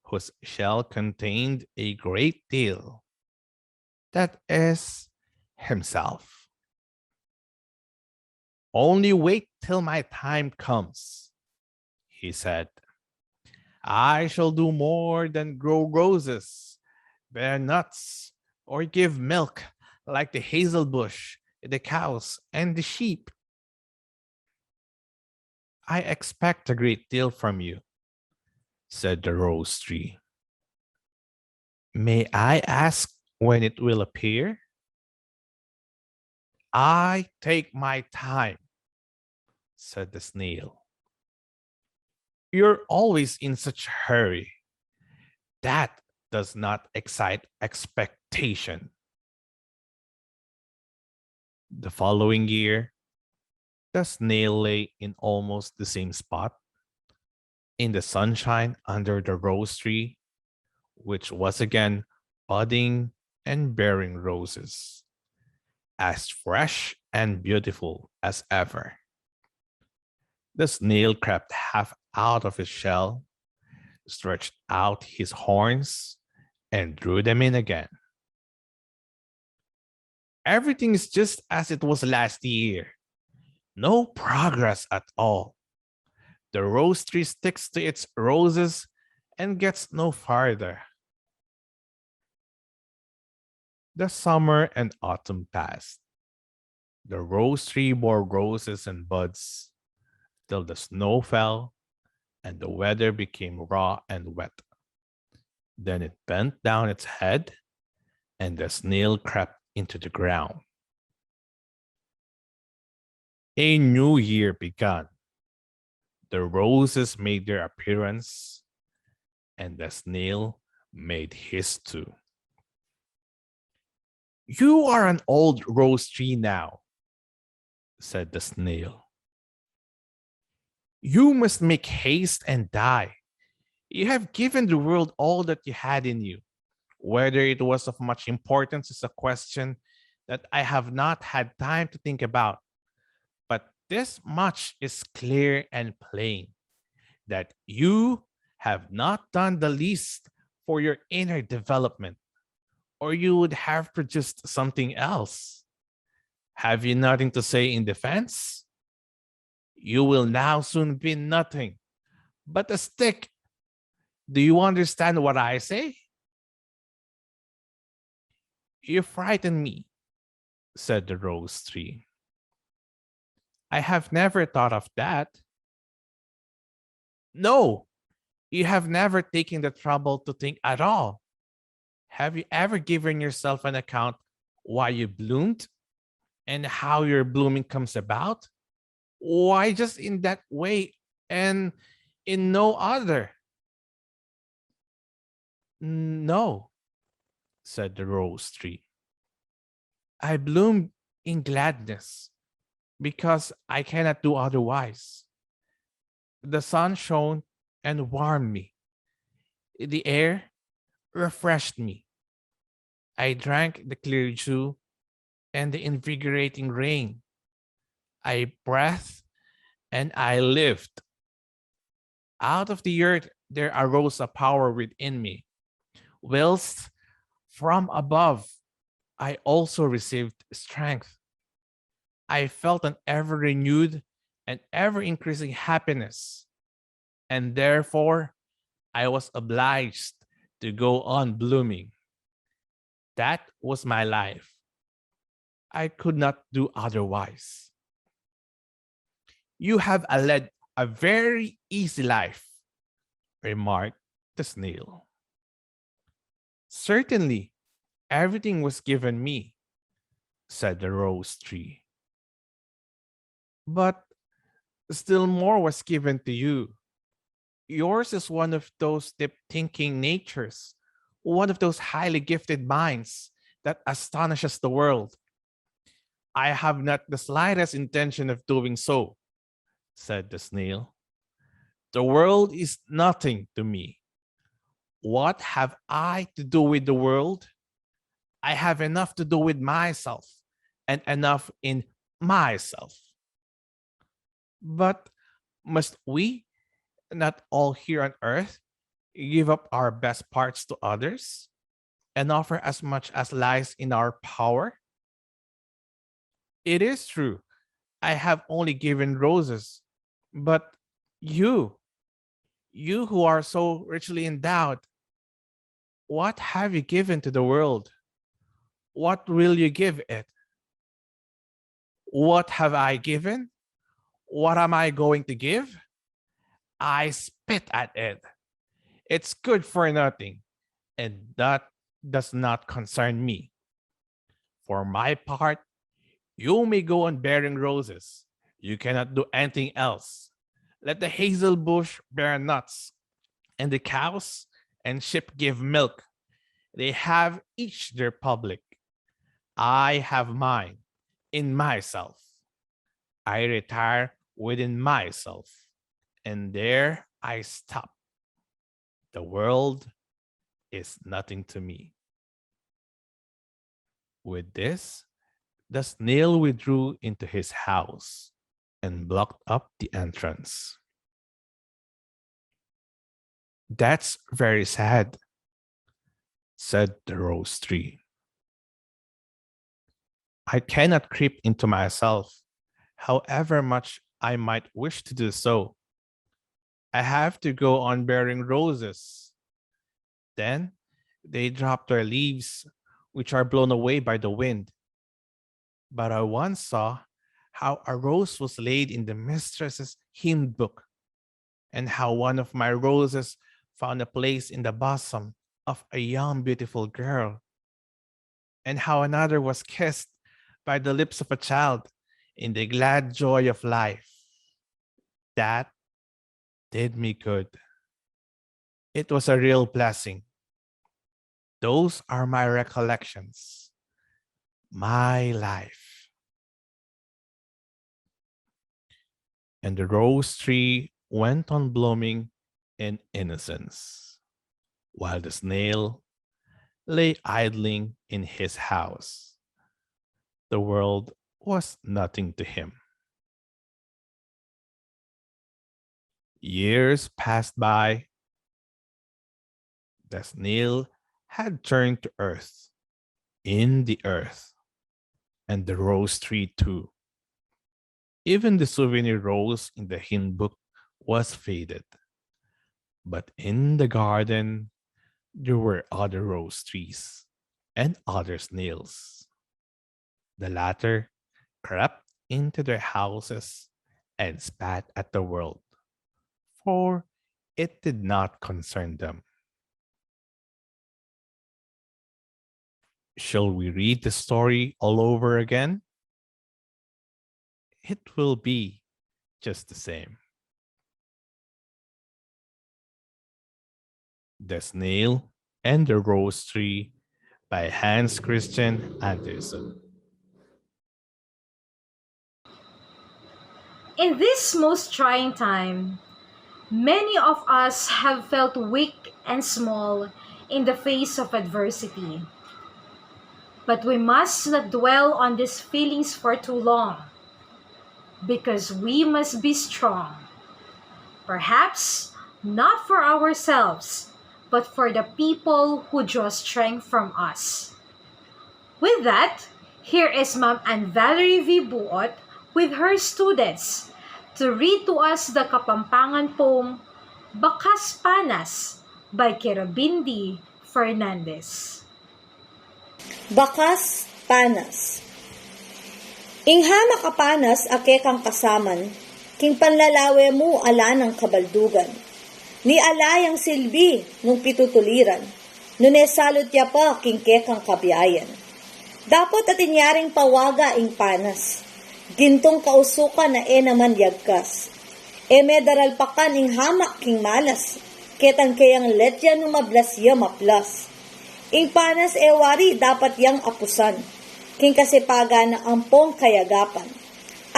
whose shell contained a great deal, that is, himself. Only wait till my time comes, he said. I shall do more than grow roses, bear nuts, or give milk like the hazel bush, the cows, and the sheep. I expect a great deal from you, said the rose tree. May I ask when it will appear? I take my time, said the snail. You're always in such a hurry. That does not excite expectation. The following year, the snail lay in almost the same spot, in the sunshine under the rose tree, which was again budding and bearing roses, as fresh and beautiful as ever. The snail crept half out of his shell, stretched out his horns, and drew them in again. Everything is just as it was last year. No progress at all. The rose tree sticks to its roses and gets no farther. The summer and autumn passed. The rose tree bore roses and buds till the snow fell and the weather became raw and wet. Then it bent down its head and the snail crept into the ground. A new year began. The roses made their appearance and the snail made his too. You are an old rose tree now, said the snail. You must make haste and die. You have given the world all that you had in you. Whether it was of much importance is a question that I have not had time to think about. But this much is clear and plain, that you have not done the least for your inner development, or you would have produced something else. Have you nothing to say in defense? You will now soon be nothing but a stick. Do you understand what I say? You frighten me, said the rose tree. I have never thought of that. No, you have never taken the trouble to think at all. Have you ever given yourself an account why you bloomed and how your blooming comes about? Why just in that way and in no other? No, said the rose tree. I bloomed in gladness because I cannot do otherwise. The sun shone and warmed me. The air refreshed me. I drank the clear dew and the invigorating rain. I breathed and I lived. Out of the earth there arose a power within me, whilst from above I also received strength. I felt an ever renewed and ever increasing happiness, and therefore I was obliged to go on blooming. That was my life. I could not do otherwise. You have led a very easy life, remarked the snail. Certainly, everything was given me, said the rose tree. But still more was given to you. Yours is one of those deep thinking natures, one of those highly gifted minds that astonishes the world. I have not the slightest intention of doing so, said the snail. The world is nothing to me. What have I to do with the world? I have enough to do with myself and enough in myself. But must we, not all here on earth, give up our best parts to others and offer as much as lies in our power? It is true, I have only given roses, but you, you who are so richly endowed, what have you given to the world? What will you give it? What have I given? What am I going to give? I spit at it. It's good for nothing, and that does not concern me. For my part, you may go on bearing roses. You cannot do anything else. Let the hazel bush bear nuts, and the cows and sheep give milk. They have each their public. I have mine in myself. I retire within myself, and there I stop. The world is nothing to me. With this, the snail withdrew into his house and blocked up the entrance. That's very sad, said the rose tree. I cannot creep into myself, however much I might wish to do so. I have to go on bearing roses. Then they drop their leaves, which are blown away by the wind. But I once saw how a rose was laid in the mistress's hymn book, and how one of my roses found a place in the bosom of a young, beautiful girl, and how another was kissed by the lips of a child in the glad joy of life. That did me good. It was a real blessing. Those are my recollections, my life. And the rose tree went on blooming in innocence, while the snail lay idling in his house. The world was nothing to him. Years passed by. The snail had turned to earth, in the earth, and the rose tree too. Even the souvenir rose in the hymn book was faded. But in the garden, there were other rose trees and other snails. The latter crept into their houses and spat at the world, for it did not concern them. Shall we read the story all over again? It will be just the same. The Snail and the Rose Tree by Hans Christian Andersen. In this most trying time, many of us have felt weak and small in the face of adversity. But we must not dwell on these feelings for too long, because we must be strong. Perhaps not for ourselves, but for the people who draw strength from us. With that, here is Ma'am Ann Valerie V. Buot with her students to read to us the Kapampangan poem Bakas Panas by Kirabindi Fernandez. Bakas Panas. Ingha makapanas ake kang kasaman, king panlalawe mo ala ng kabaldugan. Ni alayang silbi nung pitutuliran, nunesalot ya pa king kekang kabiyayan. Dapat atinyaring pawaga ing panas, gintong kausukan na naman yagkas. Medaral pakan ing hamak king malas, ketang kayang letya nung mablas ya maplas. Ing panas wari dapat yang apusan, king kasipaga na ampong kayagapan.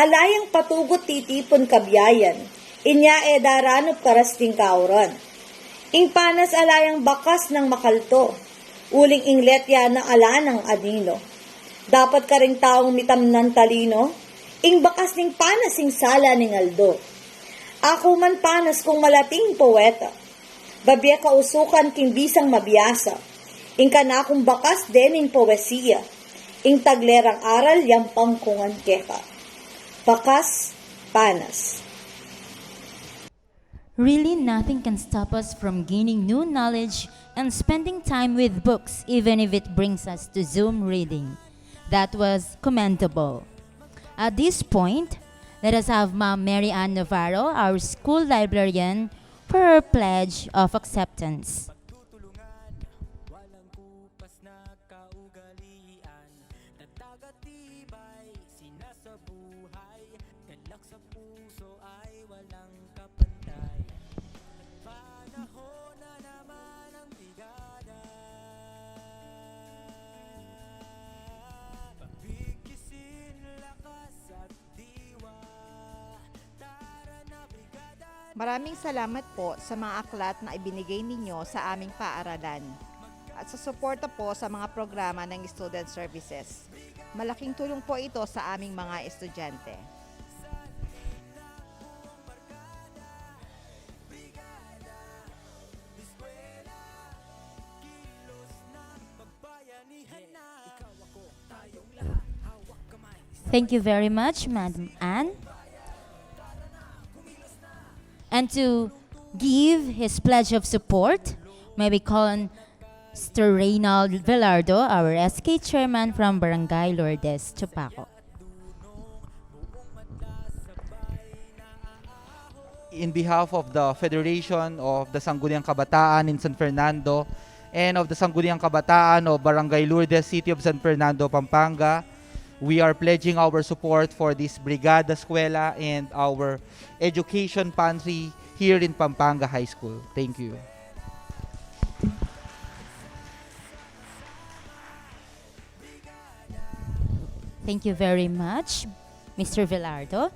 Alayang patugot titipon kabiyayan, inya daranop karasting kauran. Ing panas alayang bakas ng makalto, uling ingletya na ala ng anino. Dapat ka ring taong mitam ng talino, ing bakas ning panas ing sala ning aldo. Ako man panas kung malating poeta, babya kausukan king bisang mabiyasa, ing kanakong bakas dening poesiya, ing taglerang aral yang pangkungan keka. Bakas, panas. Really, nothing can stop us from gaining new knowledge and spending time with books, even if it brings us to Zoom reading. That was commendable. At this point, let us have Ma'am Mary Ann Navarro, our school librarian, for her pledge of acceptance. Maraming salamat po sa mga aklat na ibinigay ninyo sa aming paaralan at sa suporta po sa mga programa ng Student Services. Malaking tulong po ito sa aming mga estudyante. Thank you very much, Madam Anne. And to give his pledge of support, may we call on Mr. Reynald Velardo, our SK chairman from Barangay Lourdes, Chupaco. In behalf of the Federation of the Sangguniang Kabataan in San Fernando and of the Sangguniang Kabataan of Barangay Lourdes, City of San Fernando, Pampanga, we are pledging our support for this Brigada Eskwela and our education pantry here in Pampanga High School. Thank you. Thank you very much, Mr. Velardo.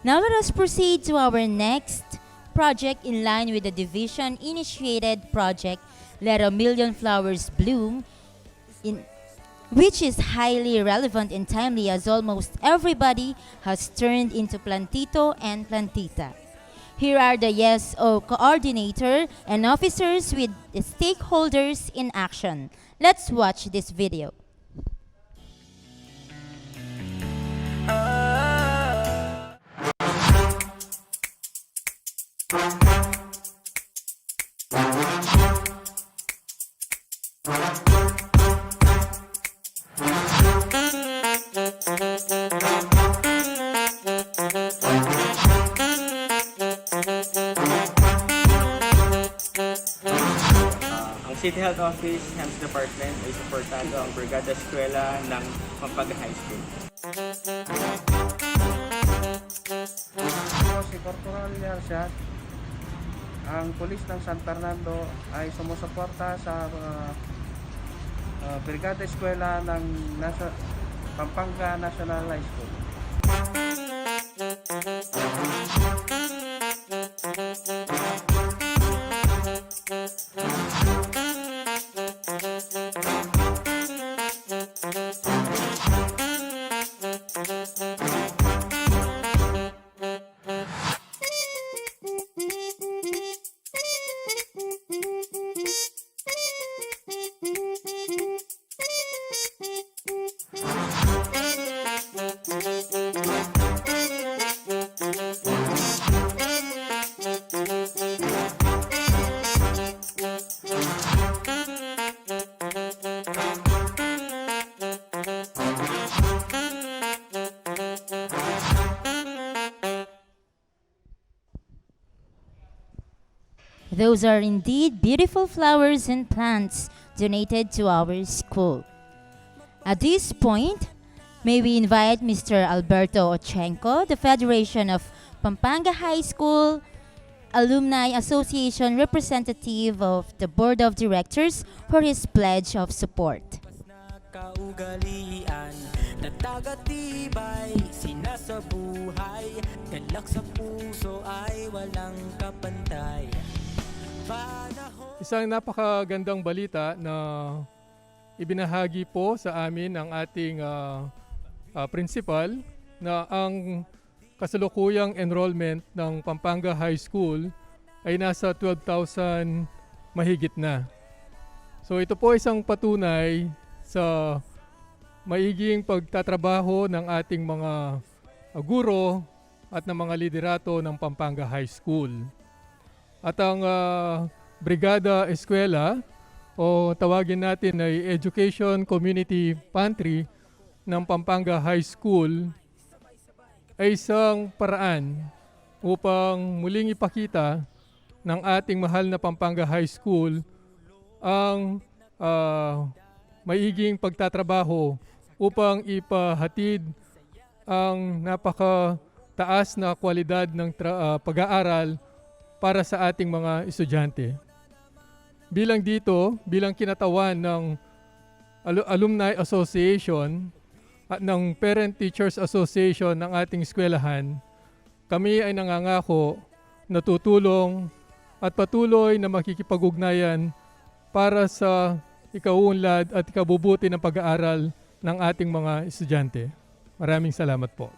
Now let us proceed to our next project in line with the division-initiated project Let a Million Flowers Bloom, which is highly relevant and timely as almost everybody has turned into plantito and plantita. Here are the YesO coordinator and officers with the stakeholders in action. Let's watch this video. City Health Office, Health Department ay suportado ang Brigada Eskwela ng Pampanga High School. Ako si Corporal Yarsyad. Ang pulis ng San Fernando ay sumusuporta sa Brigada Eskwela ng Pampanga National High School. Those are indeed beautiful flowers and plants donated to our school. At this point, may we invite Mr. Alberto Ochenko, the Federation of Pampanga High School Alumni Association representative of the Board of Directors, for his pledge of support. Kaugalian na tagatibay, sinasabuhay, galak sa puso ay walang kapantay. Isang napakagandang balita na ibinahagi po sa amin ng ating principal na ang kasalukuyang enrollment ng Pampanga High School ay nasa 12,000 mahigit na. So ito po isang patunay sa maiging pagtatrabaho ng ating mga guro at ng mga liderato ng Pampanga High School. At ang Brigada Eskwela o tawagin natin ay Education Community Pantry ng Pampanga High School ay isang paraan upang muling ipakita ng ating mahal na Pampanga High School ang maiging pagtatrabaho upang ipahatid ang napakataas na kwalidad ng pag-aaral para sa ating mga estudyante. Bilang kinatawan ng Alumni Association at ng Parent Teachers Association ng ating eskwelahan, kami ay nangangako na tutulong at patuloy na makikipag-ugnayan para sa ikaunlad at ikabubuti ng pag-aaral ng ating mga estudyante. Maraming salamat po.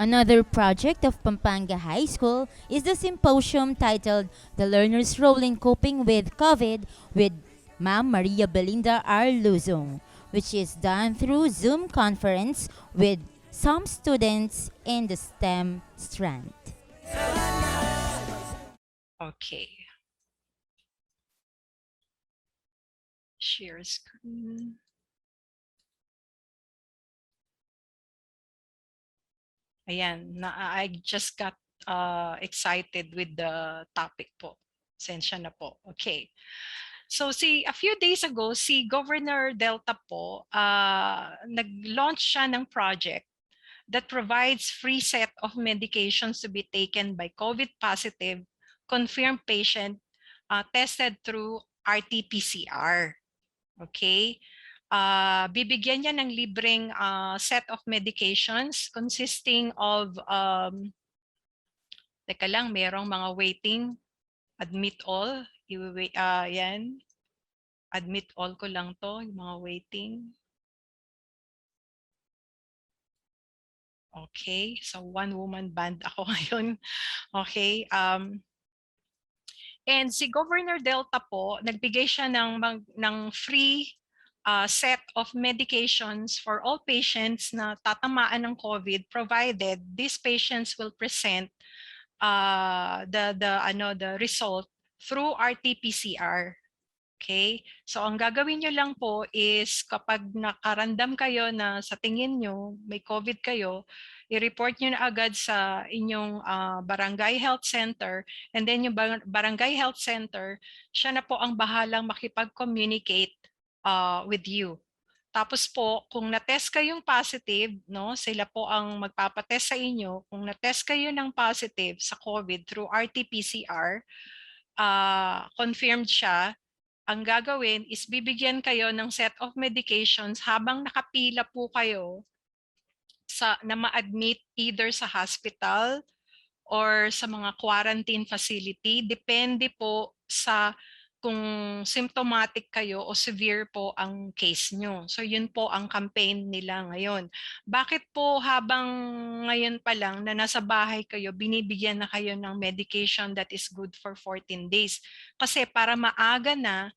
Another project of Pampanga High School is the symposium titled The Learner's Role in Coping with COVID with Ma'am Maria Belinda R. Luzon, which is done through Zoom conference with some students in the STEM strand. Okay. Share screen. Ayan, I just got excited with the topic po. Sensya na po. Okay. So a few days ago, si Governor Delta po, nag-launch siya ng project that provides free set of medications to be taken by COVID positive confirmed patient tested through RT-PCR. Okay? Bibigyan niya ng libreng set of medications consisting of, teka lang, merong mga waiting, admit all, yan, admit all ko lang to, yung mga waiting. Okay, so one woman band ako ngayon. Okay, and si Governor Delta po, nagbigay siya ng free set of medications for all patients na tatamaan ng COVID, provided these patients will present the result through RT-PCR. Okay? So ang gagawin nyo lang po is kapag nakarandam kayo na sa tingin nyo may COVID kayo, i-report nyo na agad sa inyong barangay health center, and then yung barangay health center, siya na po ang bahalang makipag-communicate with you. Tapos po, kung na-test kayong positive, no, sila po ang magpapatest sa inyo. Kung na-test kayo ng positive sa COVID through RT-PCR, confirmed siya, ang gagawin is bibigyan kayo ng set of medications habang nakapila po kayo na ma-admit either sa hospital or sa mga quarantine facility. Depende po sa kung symptomatic kayo o severe po ang case nyo. So yun po ang campaign nila ngayon. Bakit po habang ngayon pa lang na nasa bahay kayo, binibigyan na kayo ng medication that is good for 14 days? Kasi para maaga na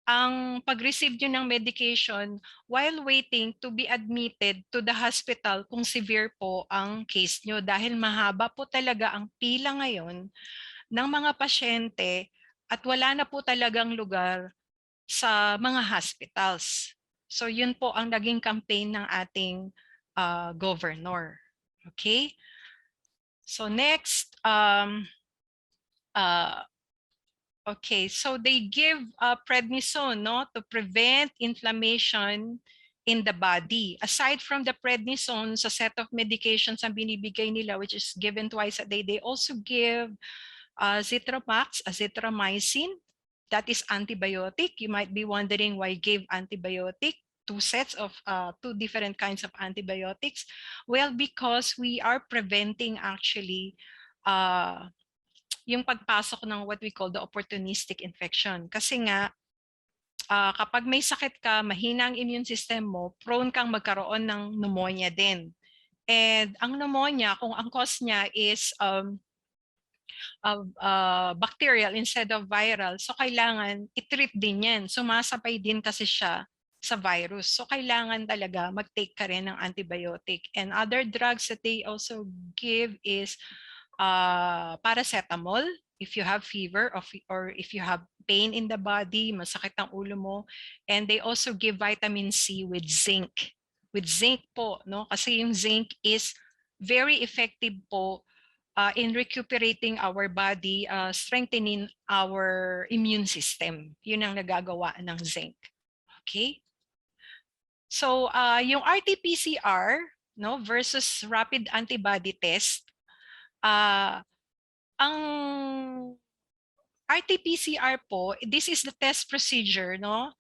ang pag-receive nyo ng medication while waiting to be admitted to the hospital kung severe po ang case nyo. Dahil mahaba po talaga ang pila ngayon ng mga pasyente at wala na po talagang lugar sa mga hospitals. So yun po ang naging campaign ng ating governor. Okay? So next, okay, so they give prednisone, no, to prevent inflammation in the body. Aside from the prednisone, sa set of medications ang binibigay nila, which is given twice a day, they also give Zitromax, azithromycin. That is antibiotic. You might be wondering why give antibiotic, two sets of two different kinds of antibiotics. Well, because we are preventing actually yung pagpasok ng what we call the opportunistic infection. Kasi nga, kapag may sakit ka, mahina ang immune system mo, prone kang magkaroon ng pneumonia din. And ang pneumonia, kung ang cause niya is bacterial instead of viral, so kailangan i-treat din yan. Sumasabay din kasi siya sa virus. So kailangan talaga mag-take ka rin ng antibiotic. And other drugs that they also give is paracetamol if you have fever or if you have pain in the body, masakit ang ulo mo. And they also give vitamin C with zinc. With zinc po, no? Kasi yung zinc is very effective po in recuperating our body, strengthening our immune system. Yun ang nagagawa ng zinc. Okay? So, yung RT-PCR, no, versus rapid antibody test, ang RT-PCR po, this is the test procedure, no?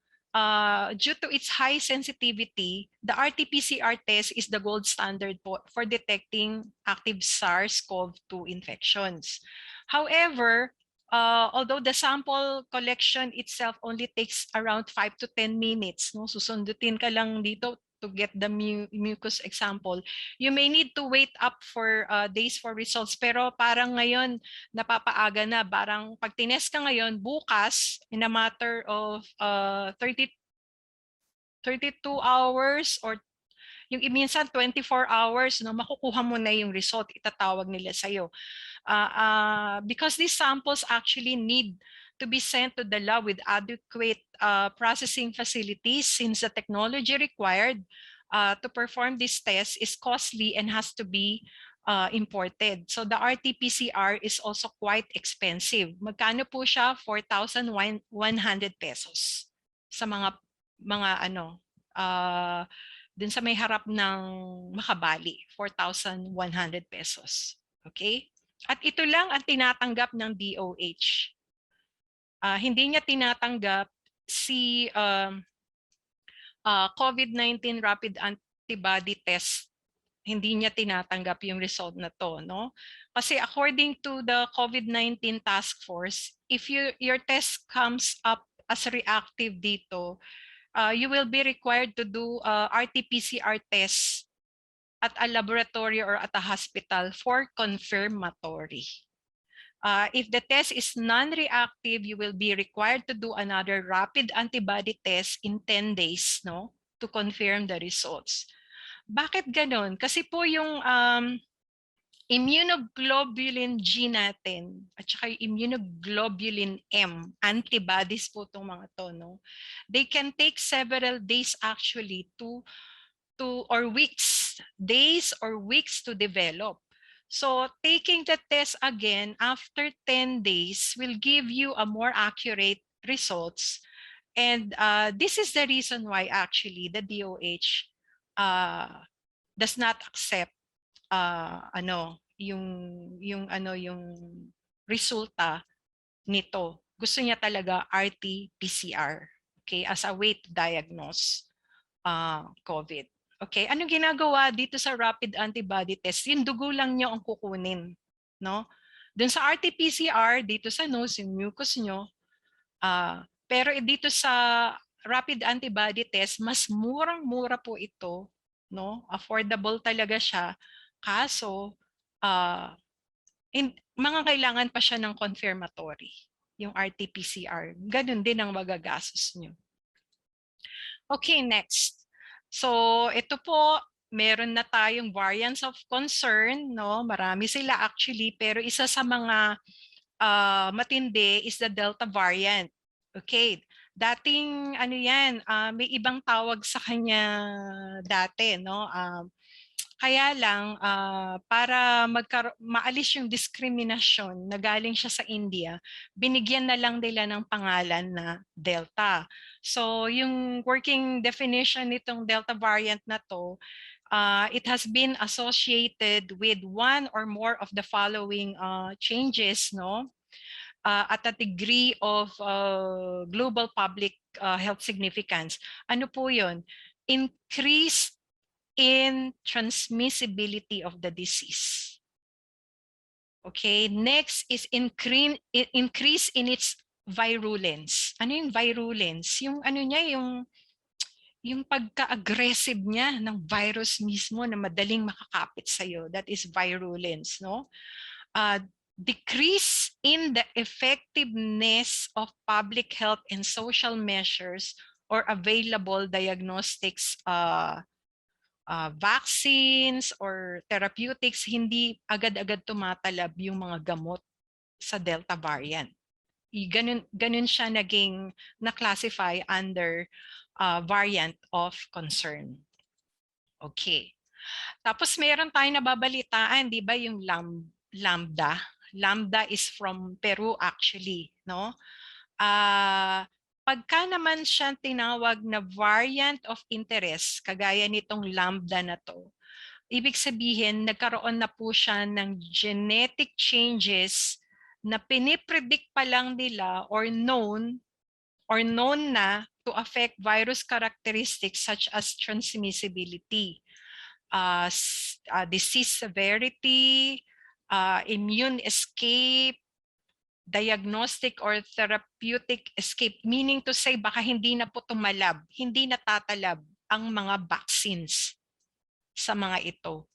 Due to its high sensitivity, the RT-PCR test is the gold standard for detecting active SARS-CoV-2 infections. However, although the sample collection itself only takes around 5 to 10 minutes, no? Susundutin ka lang dito to get the mucus example, you may need to wait up for days for results. Pero parang ngayon, napapaaga na. Parang pag tinest ka ngayon, bukas, in a matter of 32 hours or yung minsan 24 hours, no, makukuha mo na yung result, itatawag nila sa'yo. Because these samples actually need to be sent to the lab with adequate processing facilities, since the technology required to perform this test is costly and has to be imported. So the RT-PCR is also quite expensive. Magkano po siya? 4,100 pesos sa mga ano, dun sa may harap ng Makabali, 4,100 pesos. Okay? At ito lang ang tinatanggap ng DOH. Hindi niya tinatanggap si COVID-19 rapid antibody test. Hindi niya tinatanggap yung result na to, no? Kasi according to the COVID-19 task force, if your test comes up as reactive dito, you will be required to do RT-PCR tests at a laboratory or at a hospital for confirmatory. If the test is non-reactive, you will be required to do another rapid antibody test in 10 days, no, to confirm the results. Bakit ganon? Kasi po yung immunoglobulin G natin at saka yung immunoglobulin M, antibodies po itong mga to, no? They can take several days actually to or weeks, days or weeks to develop. So taking the test again after 10 days will give you a more accurate results. And this is the reason why actually the DOH does not accept yung resulta nito. Gusto niya talaga RT-PCR, okay, as a way to diagnose COVID. Okay, anong ginagawa dito sa rapid antibody test? Yung dugo lang nyo ang kukunin, no? Doon sa RT-PCR, dito sa nose, yung mucus nyo. Pero dito sa rapid antibody test, mas murang-mura po ito, no? Affordable talaga siya. Kaso, mga kailangan pa siya ng confirmatory. yung RT-PCR. Ganun din ang magagastos nyo. Okay, next. So, ito po, meron na tayong variants of concern, no? Marami sila actually, pero isa sa mga matindi is the Delta variant. Okay. Dating ano yan, may ibang tawag sa kanya dati, no? Kaya lang para maalis yung diskriminasyon na galing siya sa India, binigyan na lang nila ng pangalan na Delta. So yung working definition nitong Delta variant na to, it has been associated with one or more of the following changes, no? At a degree of global public health significance. Ano po yun? Increase in transmissibility of the disease. Okay, next is increase in its virulence. Ano yung virulence? Yung ano niya, yung pagka-aggressive niya ng virus mismo na madaling makakapit sa iyo. That is virulence, no? Decrease in the effectiveness of public health and social measures or available diagnostics vaccines or therapeutics, hindi agad-agad tumatalab yung mga gamot sa Delta variant. Ganun siya naging na-classify under variant of concern. Okay. Tapos meron tayong nababalitaan, di ba, yung lambda. Lambda is from Peru actually, no? Pagka naman siya tinawag na variant of interest, kagaya nitong lambda na to, ibig sabihin nagkaroon na po siya ng genetic changes na pinipredict pa lang nila or known na to affect virus characteristics such as transmissibility, disease severity, immune escape, diagnostic or therapeutic escape, meaning to say baka hindi na po tumalab, hindi natatalab ang mga vaccines sa mga ito.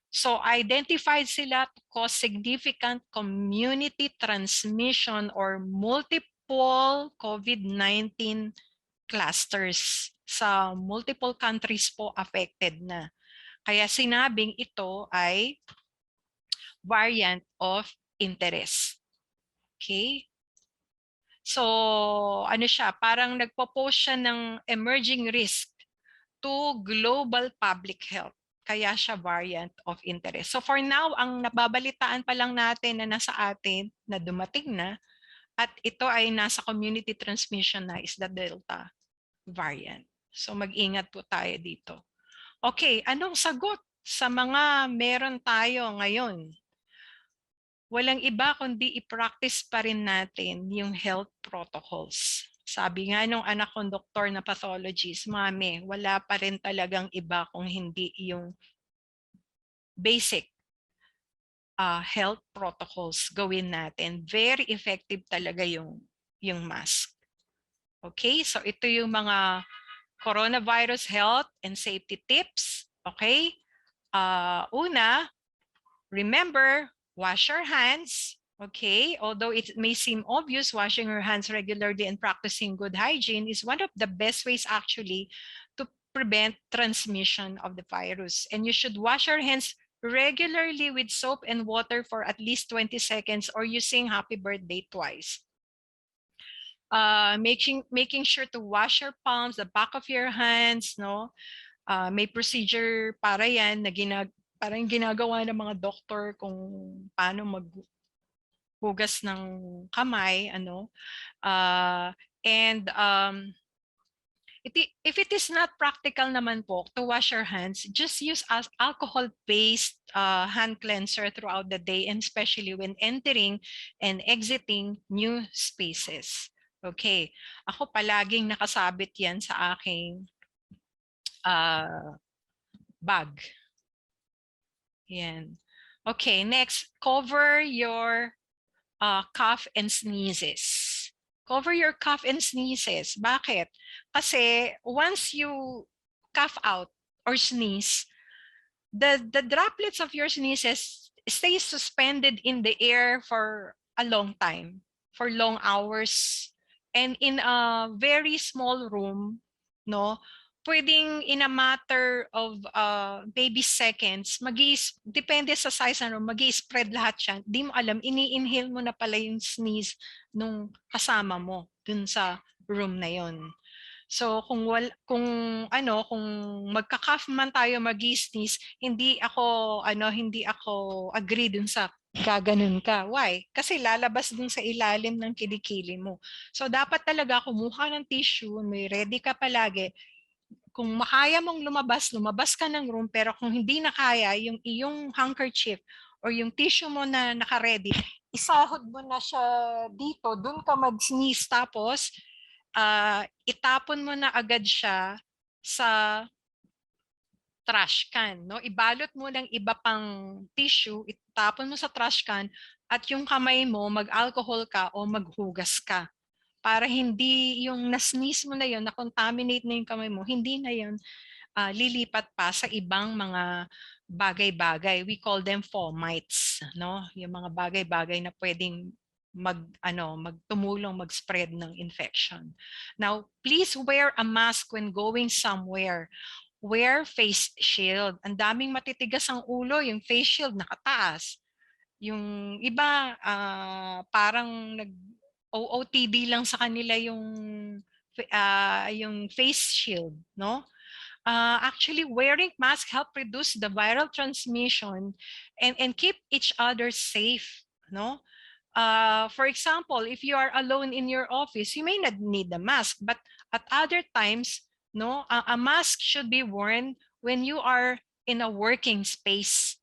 So identified sila to cause significant community transmission or multiple COVID-19 clusters sa multiple countries po affected na. Kaya sinabing ito ay variant of interest. Okay? So, ano siya, parang nagpo-pose siya ng emerging risk to global public health. Kaya siya variant of interest. So for now, ang nababalitaan pa lang natin na nasa atin, na dumating na, at ito ay nasa community transmission na is the Delta variant. So mag-ingat po tayo dito. Okay, anong sagot sa mga meron tayo ngayon? Walang iba kundi i-practice pa rin natin yung health protocols. Sabi nga nung anak kong doktor na pathologist, Mami, wala pa rin talagang iba kung hindi yung basic health protocols gawin natin. Very effective talaga yung mask. Okay, so ito yung mga coronavirus health and safety tips. Okay, una, remember, wash your hands. Okay, although it may seem obvious, washing your hands regularly and practicing good hygiene is one of the best ways actually to prevent transmission of the virus. And you should wash your hands regularly with soap and water for at least 20 seconds or using happy birthday twice. Making sure to wash your palms, the back of your hands, no? May procedure para yan na parang ginagawa ng mga doktor kung paano maghugas ng kamay, ano. If it is not practical naman po to wash your hands, just use alcohol-based hand cleanser throughout the day, and especially when entering and exiting new spaces. Okay, ako palaging nakasabit yan sa aking bag. Yan. Okay, next, cover your cough and sneezes. Cover your cough and sneezes. Bakit? Kasi once you cough out or sneeze, the droplets of your sneezes stay suspended in the air for a long time, for long hours. And in a very small room, no, pwedeng in a matter of maybe seconds, depende sa size ng room, spread lahat yan. Di mo alam, ini-inhale mo na pala yung sneeze nung kasama mo dun sa room na yon. So kung kung magka-cough man tayo mag-sneeze, hindi ako agree dun sa gaganon ka. Why? Kasi lalabas dun sa ilalim ng kilikili mo. So dapat talaga kumuha ng tissue, may ready ka palagi. Kung makaya mong lumabas ka ng room, pero kung hindi na kaya, yung iyong handkerchief or yung tissue mo na naka-ready, isahod mo na siya dito, dun ka mag-sneeze, tapos itapon mo na agad siya sa trash can, no? Ibalot mo ng iba pang tissue, itapon mo sa trash can, at yung kamay mo, mag-alcohol ka o maghugas ka. Para hindi yung na-sneeze mo na yun, na-contaminate na yung kamay mo, hindi na yun lilipat pa sa ibang mga bagay-bagay. We call them fomites, no? Yung mga bagay-bagay na pwedeng magtumulong mag-spread ng infection. Now, please wear a mask when going somewhere. Wear face shield. Ang daming matitigas ang ulo, yung face shield nakataas. Yung iba parang OOTD lang sa kanila yung face shield, no? Actually, wearing mask help reduce the viral transmission and keep each other safe, no? For example, if you are alone in your office, you may not need a mask, but at other times, no, a mask should be worn when you are in a working spaces,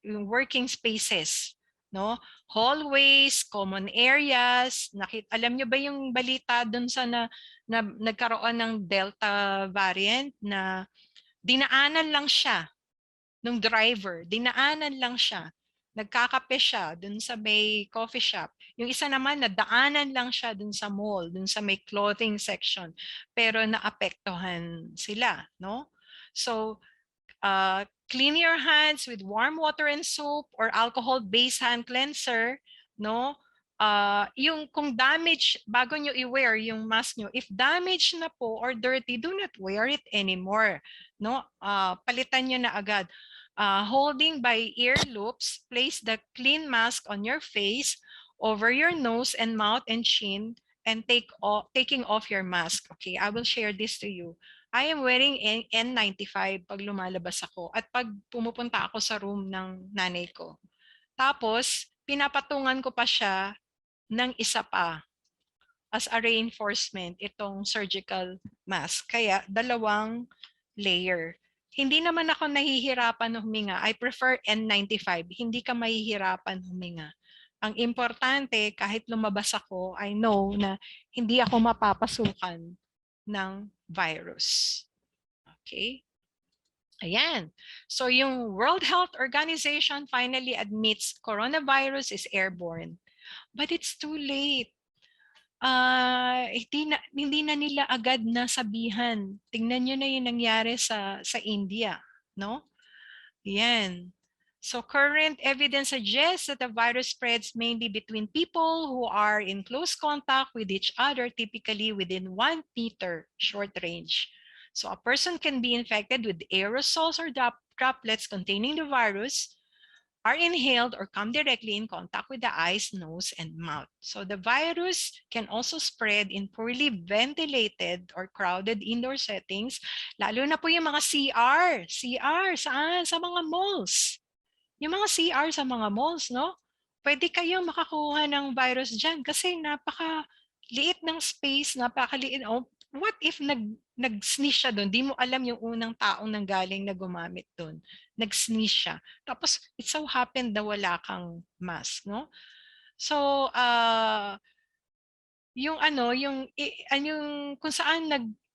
no, hallways, common areas. Alam nyo ba yung balita dun sa nagkaroon ng Delta variant na dinaanan lang siya nung driver, nagkakape siya dun sa may coffee shop. Yung isa naman, nadaanan lang siya dun sa mall, dun sa may clothing section, pero naapektuhan sila, no? So, clean your hands with warm water and soap or alcohol-based hand cleanser, no? Yung kung damage, bago nyo i-wear yung mask nyo, if damaged na po or dirty, do not wear it anymore, no? Palitan nyo na agad. Holding by ear loops, place the clean mask on your face, over your nose and mouth and chin, and taking off your mask. Okay, I will share this to you. I am wearing N95 pag lumalabas ako at pag pumupunta ako sa room ng nanay ko. Tapos, pinapatungan ko pa siya ng isa pa as a reinforcement itong surgical mask. Kaya, 2 layer. Hindi naman ako nahihirapan huminga. I prefer N95. Hindi ka mahihirapan huminga. Ang importante, kahit lumabas ako, I know na hindi ako mapapasukan ng virus. Okay? Ayan. So yung World Health Organization finally admits coronavirus is airborne. But it's too late. Hindi na nila agad nasabihan. Tingnan nyo na yung nangyari sa India, no? Yan. So current evidence suggests that the virus spreads mainly between people who are in close contact with each other, typically within 1 meter short range. So a person can be infected with aerosols or droplets containing the virus, are inhaled or come directly in contact with the eyes, nose, and mouth. So the virus can also spread in poorly ventilated or crowded indoor settings, lalo na po yung mga CR, saan? Sa mga malls. Yung mga CR sa mga malls, no? Pwede kayong makakuha ng virus dyan kasi napakaliit ng space, napakaliit. Oh, what if nag-sneeze siya doon? Di mo alam yung unang taong nanggaling na gumamit doon. Nag-sneeze siya. Tapos, it so happened na wala kang mask, no? So, kung saan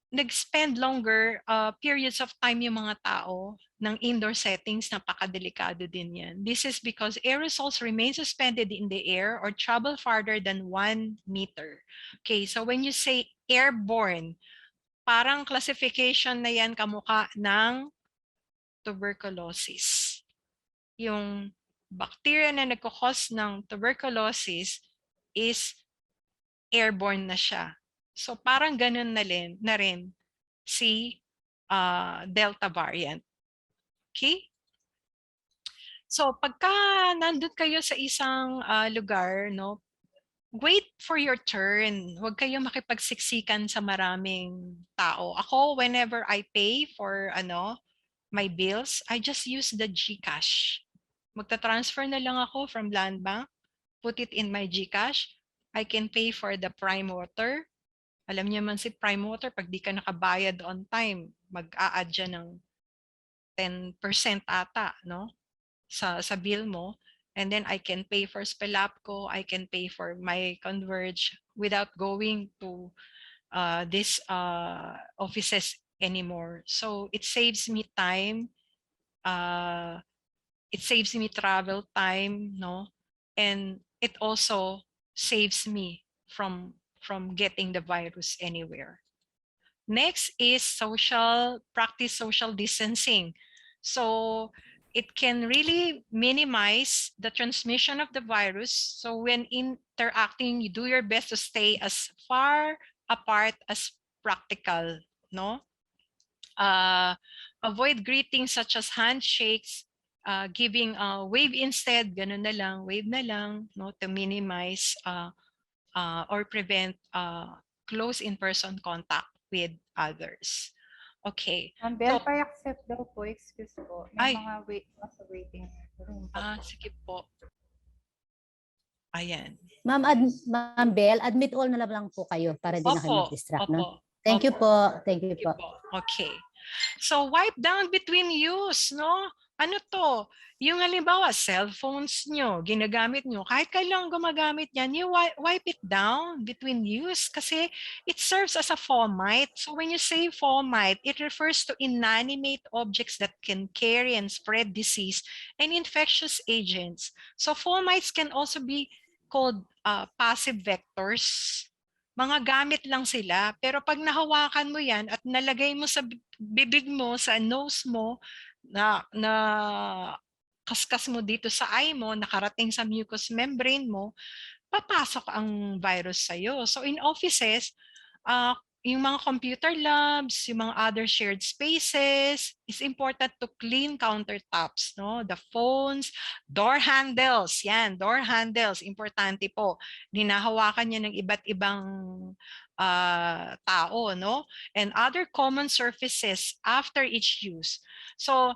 nag-spend longer periods of time yung mga tao ng indoor settings, napakadelikado din yan. This is because aerosols remain suspended in the air or travel farther than 1 meter. Okay, so when you say airborne, parang classification na yan kamukha ng tuberculosis. Yung bacteria na nagkakos ng tuberculosis is airborne na siya. So parang ganun na rin si Delta variant. Okay? So pagka nandun kayo sa isang lugar, no, wait for your turn. Huwag kayong makipagsiksikan sa maraming tao. Ako, whenever I pay for my bills, I just use the GCash. Magta-transfer na lang ako from Land Bank, put it in my GCash. I can pay for the Prime Water. Alam niyo man si Prime Water, pag di ka nakabayad on time, mag-a-add siya ng 10% ata, no? Sa bill mo. And then I can pay for Spelapco, I can pay for my Converge without going to these offices anymore. So it saves me time, it saves me travel time, no? And it also saves me from getting the virus anywhere. Next is practice social distancing. So it can really minimize the transmission of the virus. So when interacting, you do your best to stay as far apart as practical, no? Avoid greetings such as handshakes, giving wave instead, ganun na lang, wave na lang, no, to minimize or prevent close in-person contact with others. Okay. Ma'am Bel, pa-accept daw po, excuse po. May Ay. mga nasa waiting room po. Sige po. Ayan. Ma'am Bel, admit all na lang po kayo para di na kayo mag-distract, no? Thank you po. Thank you po. Okay. So wipe down between use, no? Ano to? Yung halimbawa, cellphones nyo, ginagamit nyo, kahit kailang gumagamit yan, you wipe it down between use kasi it serves as a fomite. So when you say fomite, it refers to inanimate objects that can carry and spread disease and infectious agents. So fomites can also be called passive vectors. Mga gamit lang sila, pero pag nahawakan mo yan at nalagay mo sa bibig mo, sa nose mo, na kaskas mo dito sa eye mo, nakarating sa mucous membrane mo, papasok ang virus sa'yo. So in offices, yung mga computer labs, yung mga other shared spaces, it's important to clean countertops, no? The phones, door handles, yan, door handles, importante po. Hinahawakan niya ng iba't ibang tao, no? And other common surfaces after each use. So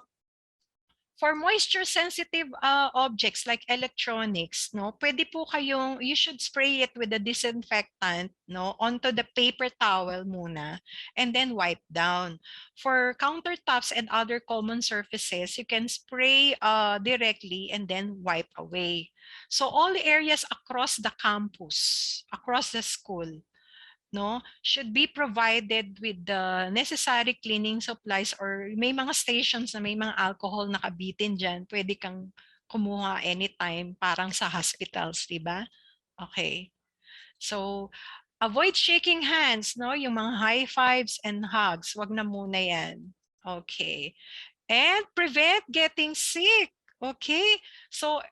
for moisture-sensitive objects like electronics, no, pwede po kayong, you should spray it with a disinfectant, no, onto the paper towel muna, and then wipe down. For countertops and other common surfaces, you can spray directly and then wipe away. So all areas across the campus, across the school, no, should be provided with the necessary cleaning supplies, or may mga stations na may mga alcohol nakabitin dyan, pwede kang kumuha anytime, parang sa hospitals, di ba? Okay. So, avoid shaking hands, no? Yung mga high fives and hugs, wag na muna yan. Okay. And prevent getting sick. Okay. So,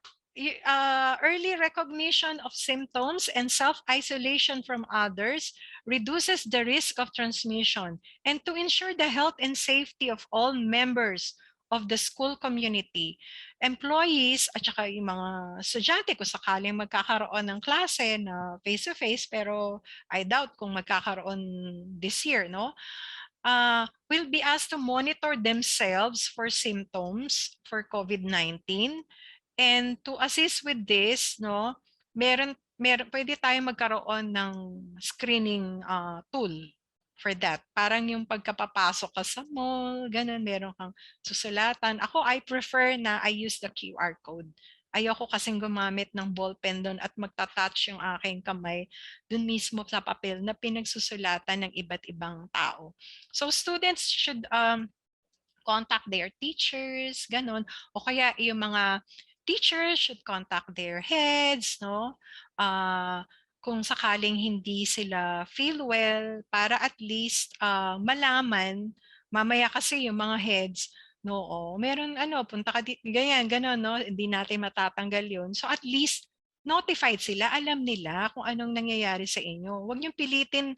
early recognition of symptoms and self-isolation from others reduces the risk of transmission. And to ensure the health and safety of all members of the school community, employees at saka yung mga estudyante kung sakaling magkakaroon ng klase na face-to-face, pero I doubt kung magkakaroon this year, no? Will be asked to monitor themselves for symptoms for COVID-19. And to assist with this, no, pwede tayong magkaroon ng screening tool for that. Parang yung pagkapapasok ka sa mall, ganun, meron kang susulatan. Ako, I prefer na I use the QR code. Ayoko kasing gumamit ng ballpen doon at magta-touch yung aking kamay doon mismo sa papel na pinagsusulatan ng iba't ibang tao. So students should contact their teachers, ganun. O kaya yung mga teachers should contact their heads, no? Kung sakaling hindi sila feel well, para at least malaman, mamaya kasi yung mga heads, no, meron punta ka dito, ganyan, ganon, no? Hindi natin matatanggal yun. So at least notified sila, alam nila kung anong nangyayari sa inyo. Huwag niyong pilitin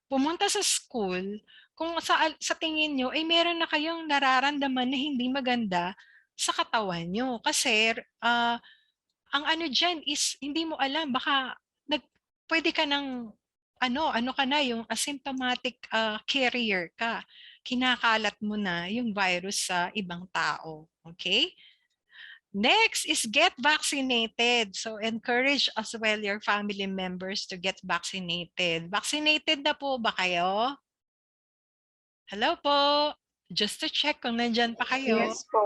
pumunta sa school kung sa tingin nyo ay meron na kayong nararamdaman na hindi maganda sa katawan nyo. Kasi ang ano dyan is hindi mo alam, baka pwede ka ng ano ka na, yung asymptomatic carrier ka. Kinakalat mo na yung virus sa ibang tao. Okay? Next is get vaccinated. So encourage as well your family members to get vaccinated. Vaccinated na po ba kayo? Hello po. Just to check kung nandyan pa kayo. Yes po.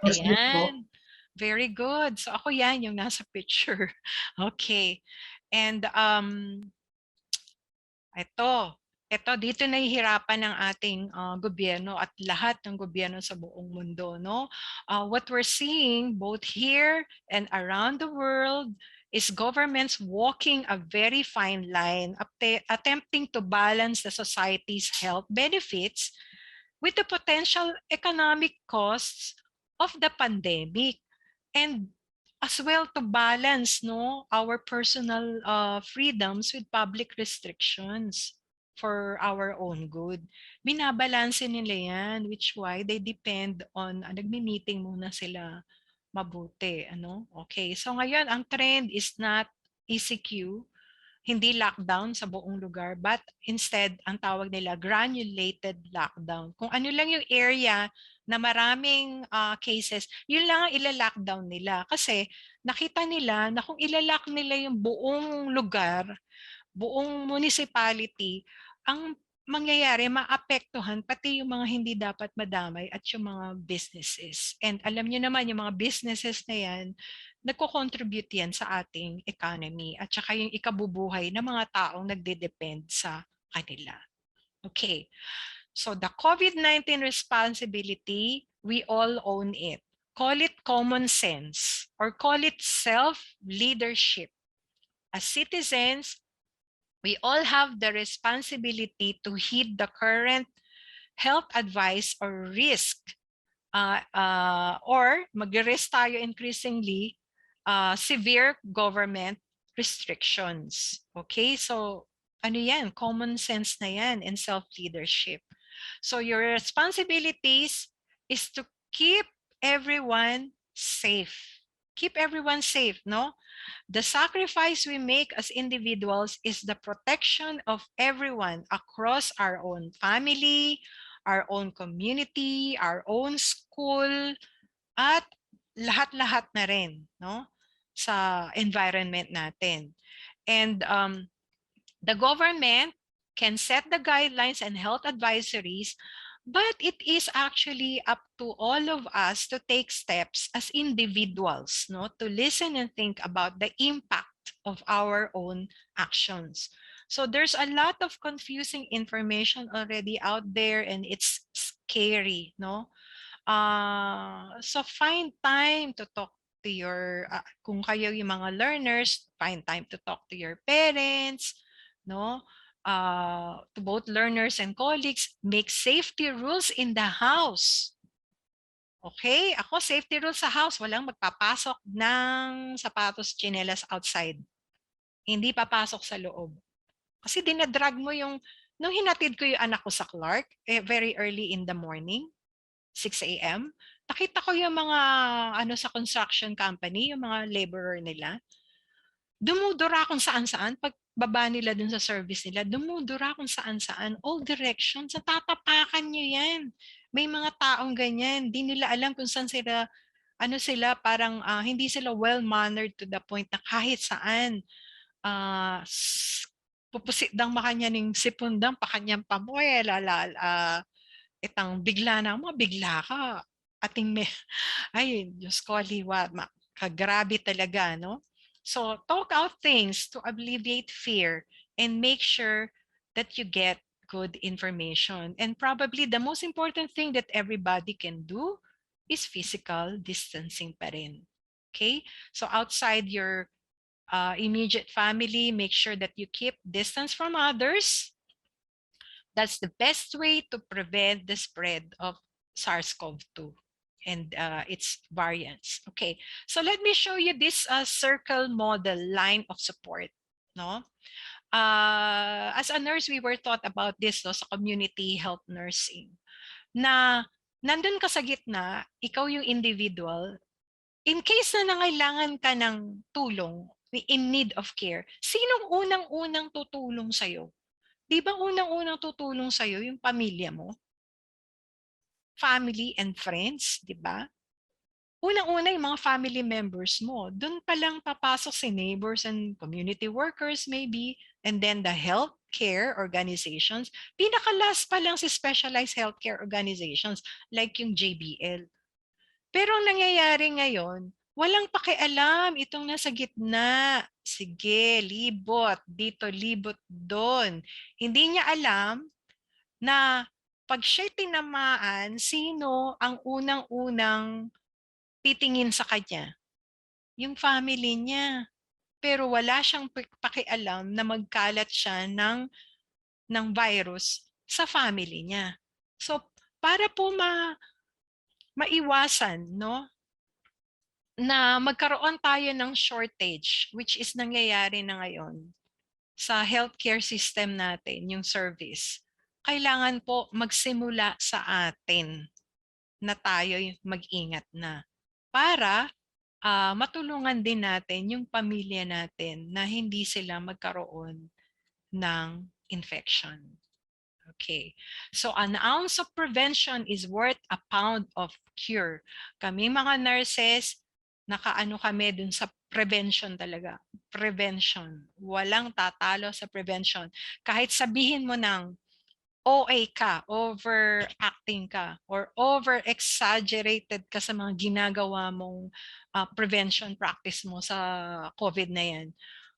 Ayan. Very good. So ako yan, yung nasa picture. Okay. And ito dito nahihirapan ng ating gobyerno at lahat ng gobyerno sa buong mundo, no? What we're seeing both here and around the world is governments walking a very fine line, attempting to balance the society's health benefits with the potential economic costs of the pandemic, and as well to balance our personal freedoms with public restrictions for our own good. Binabalanse nila yan, which why they depend on nagmi-meeting muna sila mabuti. Okay, so ngayon ang trend is not ECQ, hindi lockdown sa buong lugar, but instead, ang tawag nila granulated lockdown. Kung ano lang yung area na maraming cases, yun lang ang ila-lockdown nila. Kasi nakita nila na kung ila-lock nila yung buong lugar, buong municipality, ang mangyayari, maapektuhan pati yung mga hindi dapat madamay at yung mga businesses. And alam niyo naman, yung mga businesses na yan, nagko-contribute yan sa ating economy at saka yung ikabubuhay ng mga taong nagde-depend sa kanila. Okay. So the COVID-19 responsibility, we all own it. Call it common sense or call it self-leadership. As citizens, we all have the responsibility to heed the current health advice or risk or mag-risk tayo increasingly severe government restrictions. Okay, so ano yan? Common sense na yan and self-leadership. So your responsibilities is to keep everyone safe. Keep everyone safe, no? The sacrifice we make as individuals is the protection of everyone across our own family, our own community, our own school, at lahat-lahat na rin, no? Sa environment natin. And the government can set the guidelines and health advisories, but it is actually up to all of us to take steps as individuals, no, to listen and think about the impact of our own actions. So there's a lot of confusing information already out there and it's scary, no? So find time to talk to your, kung kayo yung mga learners, find time to talk to your parents, no? To both learners and colleagues, make safety rules in the house. Okay? Ako, safety rules sa house, walang magpapasok ng sapatos, tsinelas outside. Hindi papasok sa loob. Kasi dinadrag mo yung, nung hinatid ko yung anak ko sa Clark, very early in the morning, 6 a.m., nakita ko yung mga sa construction company, yung mga laborer nila, dumudura kung saan-saan. Pag baba nila dun sa service nila, dumudura kung saan-saan. All directions, natatapakan nyo yan. May mga taong ganyan, di nila alam kung saan sila, parang hindi sila well-mannered to the point na kahit saan, pupusit dang makanyaning sipundang pakanyang pamoy, itang bigla na, bigla ka. Ating ay, Diyos ko, liwa, kagrabe talaga, no? So, talk out things to alleviate fear and make sure that you get good information. And probably the most important thing that everybody can do is physical distancing pa rin. Okay? So, outside your immediate family, make sure that you keep distance from others. That's the best way to prevent the spread of SARS-CoV-2. and its variants. Okay, so let me show you this circle model line of support. No, as a nurse, we were taught about this, no, sa community health nursing, na nandun ka sa gitna, ikaw yung individual. In case na nangailangan ka ng tulong, in need of care, sinong unang-unang tutulong sa'yo? Di ba unang-unang tutulong sa'yo yung pamilya mo? Family and friends, di ba? Unang-una yung mga family members mo. Doon pa lang papasok si neighbors and community workers maybe, and then the healthcare organizations. Pinaka-last pa lang si specialized healthcare organizations like yung JBL. Pero ang nangyayari ngayon, walang pakialam itong nasa gitna. Sige, libot. Dito, libot doon. Hindi niya alam na pag siya'y tinamaan, sino ang unang-unang titingin sa kanya? Yung family niya. Pero wala siyang pakialam na magkalat siya ng virus sa family niya. So, para po maiwasan, no, na magkaroon tayo ng shortage, which is nangyayari na ngayon sa healthcare system natin, yung service, kailangan po magsimula sa atin na tayo mag-ingat na para matulungan din natin yung pamilya natin na hindi sila magkaroon ng infection. Okay. So an ounce of prevention is worth a pound of cure. Kami mga nurses, nakaano kami dun sa prevention talaga. Prevention. Walang tatalo sa prevention. Kahit sabihin mo ng OA ka, overacting ka, or over-exaggerated ka sa mga ginagawa mong prevention practice mo sa COVID na yan.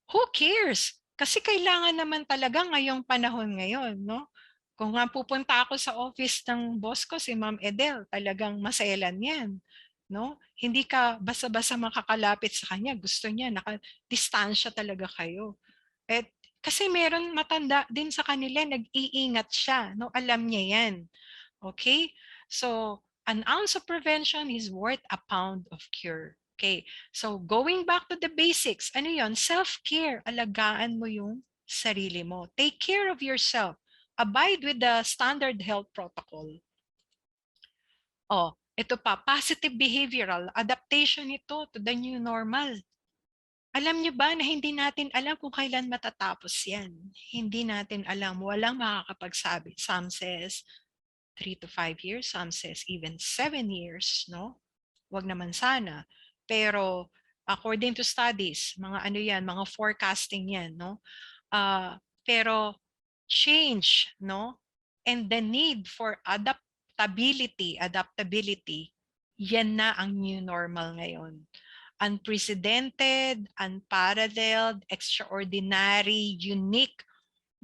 Who cares? Kasi kailangan naman talaga ngayong panahon ngayon, no? Kung nga pupunta ako sa office ng boss ko, si Ma'am Edel, talagang maselan yan. No? Hindi ka basta-basta makakalapit sa kanya. Gusto niya, naka-distansya talaga kayo. At kasi meron matanda din sa kanila, nag-iingat siya. No? Alam niya yan. Okay? So, an ounce of prevention is worth a pound of cure. Okay? So, going back to the basics, ano yon? Self-care. Alagaan mo yung sarili mo. Take care of yourself. Abide with the standard health protocol. Oh, ito pa, positive behavioral adaptation ito to the new normal. Alam niyo ba na hindi natin alam kung kailan matatapos yan? Hindi natin alam. Walang makakapagsabi. Some says 3 to 5 years. Some says even 7 years. No? Wag naman sana. Pero according to studies, mga ano yan, mga forecasting yan. No? Pero change, no? And the need for adaptability, yan na ang new normal ngayon. Unprecedented, unparalleled, extraordinary, unique,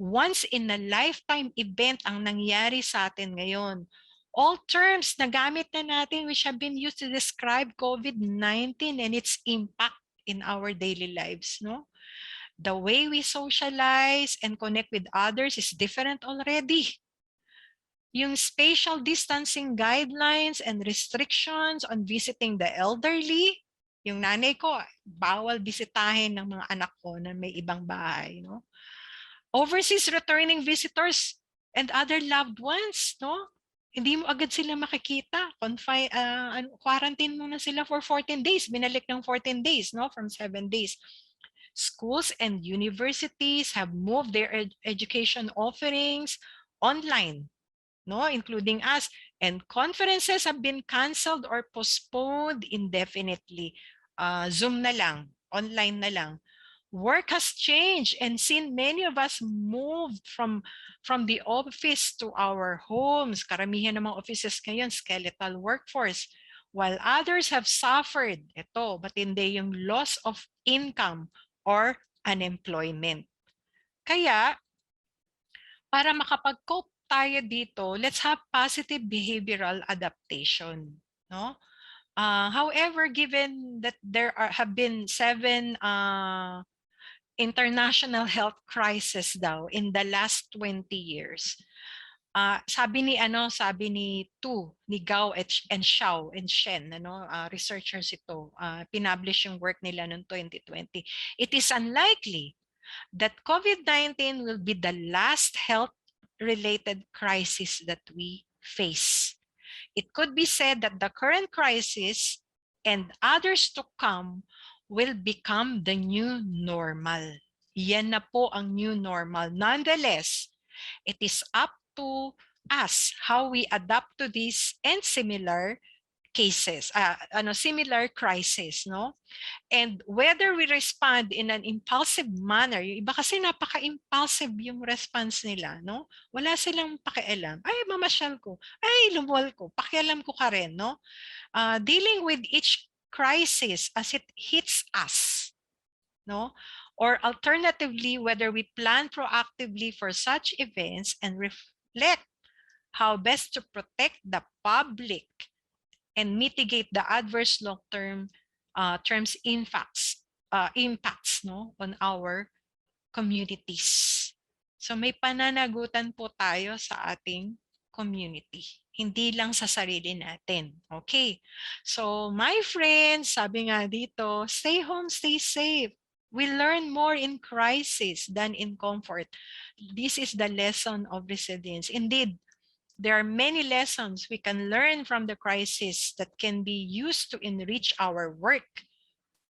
once in a lifetime event ang nangyari sa atin ngayon. All terms na gamit na natin which have been used to describe COVID-19 and its impact in our daily lives, no? The way we socialize and connect with others is different already. Yung spatial distancing guidelines and restrictions on visiting the elderly, yung nanay ko, bawal bisitahin ng mga anak ko na may ibang bahay. No? Overseas returning visitors and other loved ones, no? Hindi mo agad sila makikita. Quarantine muna sila for 14 days. Binalik ng 14 days, no? From 7 days. Schools and universities have moved their education offerings online, no, including us, and conferences have been canceled or postponed indefinitely. Zoom na lang, online na lang. Work has changed and seen many of us moved from the office to our homes. Karamihan ng mga offices ngayon, skeletal workforce. While others have suffered, ito, matindi yung loss of income or unemployment. Kaya, para makapag-cope tayo dito, let's have positive behavioral adaptation. No? However, given that there have been 7 international health crises daw in the last 20 years, sabi ni Tu, ni Gao and Xiao and Shen, researchers ito, pinublish yung work nila noong 2020. It is unlikely that COVID-19 will be the last health-related crisis that we face. It could be said that the current crisis and others to come will become the new normal. Yan na po ang new normal. Nonetheless, it is up to us how we adapt to these and similar cases, similar crisis, no? And whether we respond in an impulsive manner, yung iba kasi napaka-impulsive yung response nila, no? Wala silang pakialam. Ay, mamasyal ko. Ay, lumuwal ko. Pakialam ko ka rin, no? Dealing with each crisis as it hits us, no? Or alternatively, whether we plan proactively for such events and reflect how best to protect the public and mitigate the adverse long-term impacts no, on our communities. So may pananagutan po tayo sa ating community. Hindi lang sa sarili natin. Okay. So my friends, sabi nga dito, stay home, stay safe. We learn more in crisis than in comfort. This is the lesson of resilience. Indeed, there are many lessons we can learn from the crisis that can be used to enrich our work,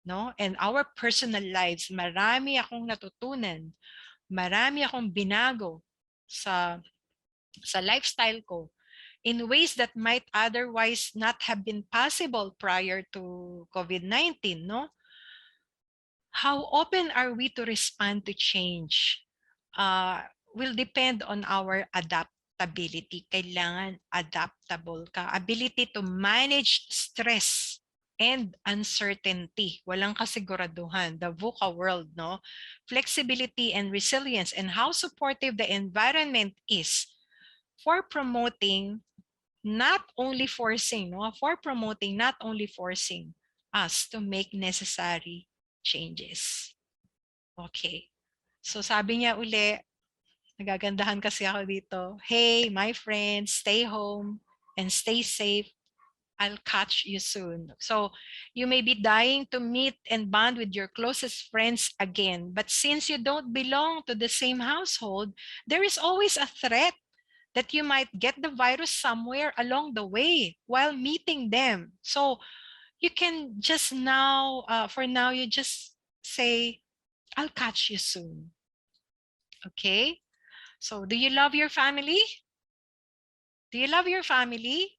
no? And our personal lives. Marami akong natutunan. Marami akong binago sa lifestyle ko in ways that might otherwise not have been possible prior to COVID-19, no? How open are we to respond to change? Will depend on our adaptability. Kailangan adaptable ka. Ability to manage stress and uncertainty. Walang kasiguraduhan. The VUCA world, no? Flexibility and resilience, and how supportive the environment is for promoting, not only forcing, no? For promoting, not only forcing us to make necessary changes. Okay. So sabi niya uli, nagagandahan kasi ako dito. Hey, my friends, stay home and stay safe. I'll catch you soon. So you may be dying to meet and bond with your closest friends again. But since you don't belong to the same household, there is always a threat that you might get the virus somewhere along the way while meeting them. So you can just now, for now, you just say, I'll catch you soon. Okay? So, do you love your family? Do you love your family?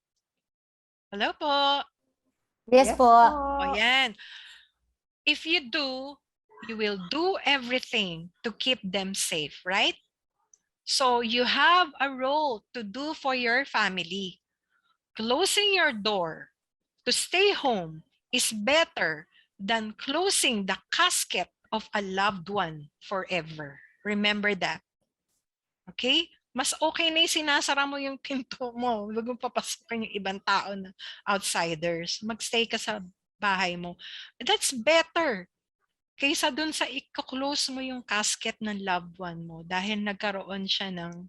Hello po. Yes po. O yan. If you do, you will do everything to keep them safe, right? So, you have a role to do for your family. Closing your door to stay home is better than closing the casket of a loved one forever. Remember that. Okay? Mas okay na yung sinasara mo yung pinto mo. Huwag mong papasukin yung ibang tao na outsiders. Magstay ka sa bahay mo. That's better kaysa dun sa i-close mo yung casket ng loved one mo dahil nagkaroon siya ng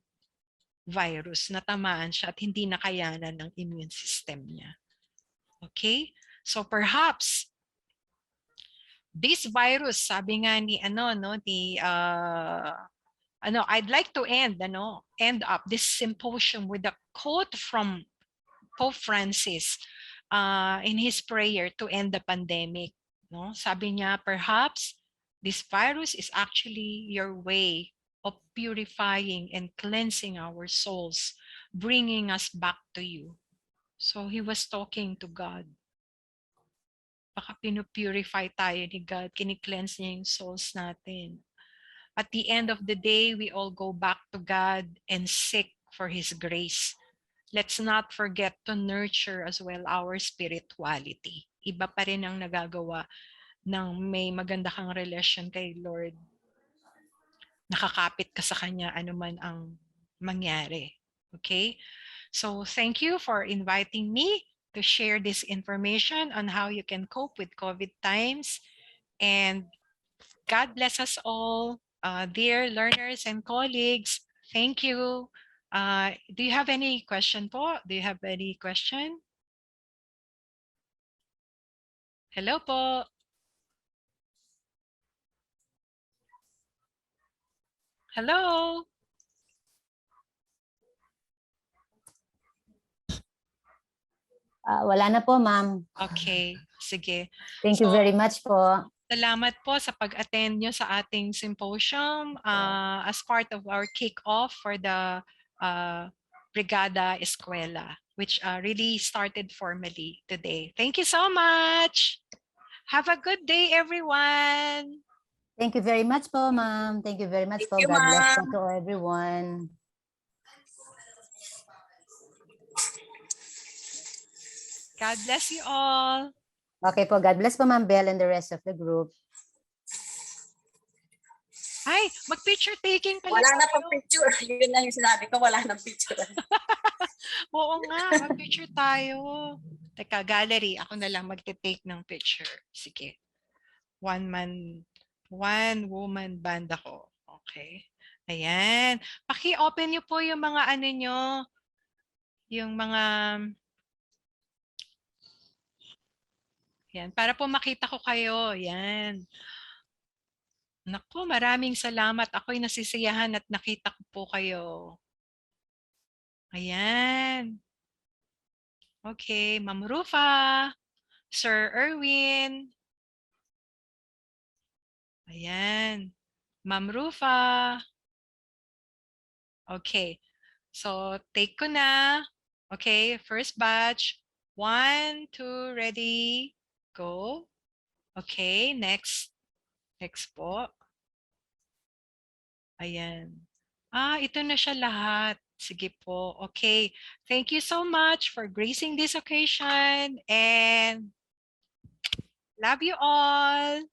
virus, natamaan siya at hindi nakayanan ng immune system niya. Okay? So perhaps this virus, sabi nga ni I'd like to end up this symposium with a quote from Pope Francis in his prayer to end the pandemic. No? Sabi niya, perhaps this virus is actually your way of purifying and cleansing our souls, bringing us back to you. So he was talking to God. Baka pinupurify tayo ni God, kini-cleanse niya yung souls natin. At the end of the day, we all go back to God and seek for His grace. Let's not forget to nurture as well our spirituality. Iba pa rin ang nagagawa ng may maganda kang relasyon kay Lord. Nakakapit ka sa Kanya anuman ang mangyari. Okay? So thank you for inviting me to share this information on how you can cope with COVID times. And God bless us all. Dear learners and colleagues, thank you. Do you have any question po? Do you have any question? Hello po. Hello. Wala na po, ma'am. Okay, sige. Thank you very much po. Salamat po sa pag-attend nyo sa ating symposium as part of our kick-off for the Brigada Eskwela, which really started formally today. Thank you so much. Have a good day, everyone. Thank you very much po, ma'am. Thank you very much po. God bless po to everyone. God bless you all. Okay po, God bless po, Ma'am Belle and the rest of the group. Ay, mag-picture taking pala. Wala na pang picture. Yun lang yung sinabi ko, wala nang picture. Oo nga, mag-picture tayo. Teka, gallery. Ako na lang magte-take ng picture. Sige. One woman band ako. Okay. Ayan. Paki-open niyo po yung mga ano nyo. Yung mga... Yan, para po makita ko kayo. Yan. Naku, maraming salamat. Ako'y nasisiyahan at nakita ko po kayo. Ayan. Okay, Ma'am Rufa, Sir Erwin. Ayan. Ma'am Rufa. Okay. So, take ko na. Okay, first batch. 1, 2, ready, go. Okay, next. Next po. Ayan. Ito na siya lahat. Sige po. Okay. Thank you so much for gracing this occasion and love you all.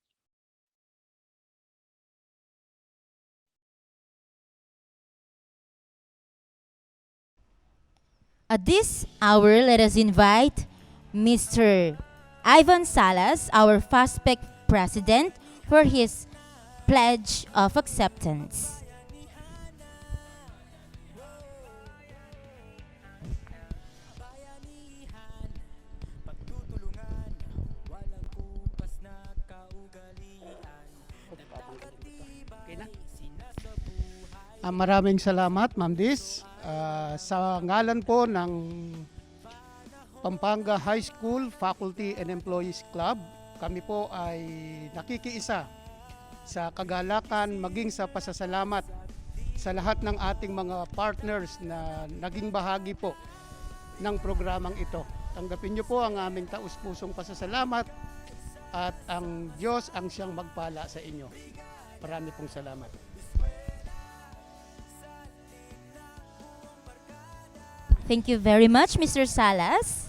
At this hour, let us invite Mr. Ivan Salas, our FASPEC president, for his pledge of acceptance. Maraming salamat, Ma'am Dis. Sa ngalan po ng Pampanga High School Faculty and Employees Club, kami po ay nakikiisa sa kagalakan maging sa pasasalamat sa lahat ng ating mga partners na naging bahagi po ng programang ito. Tanggapin niyo po ang aming taus-pusong pasasalamat at ang Diyos ang siyang magpala sa inyo. Marami pong salamat. Thank you very much, Mr. Salas.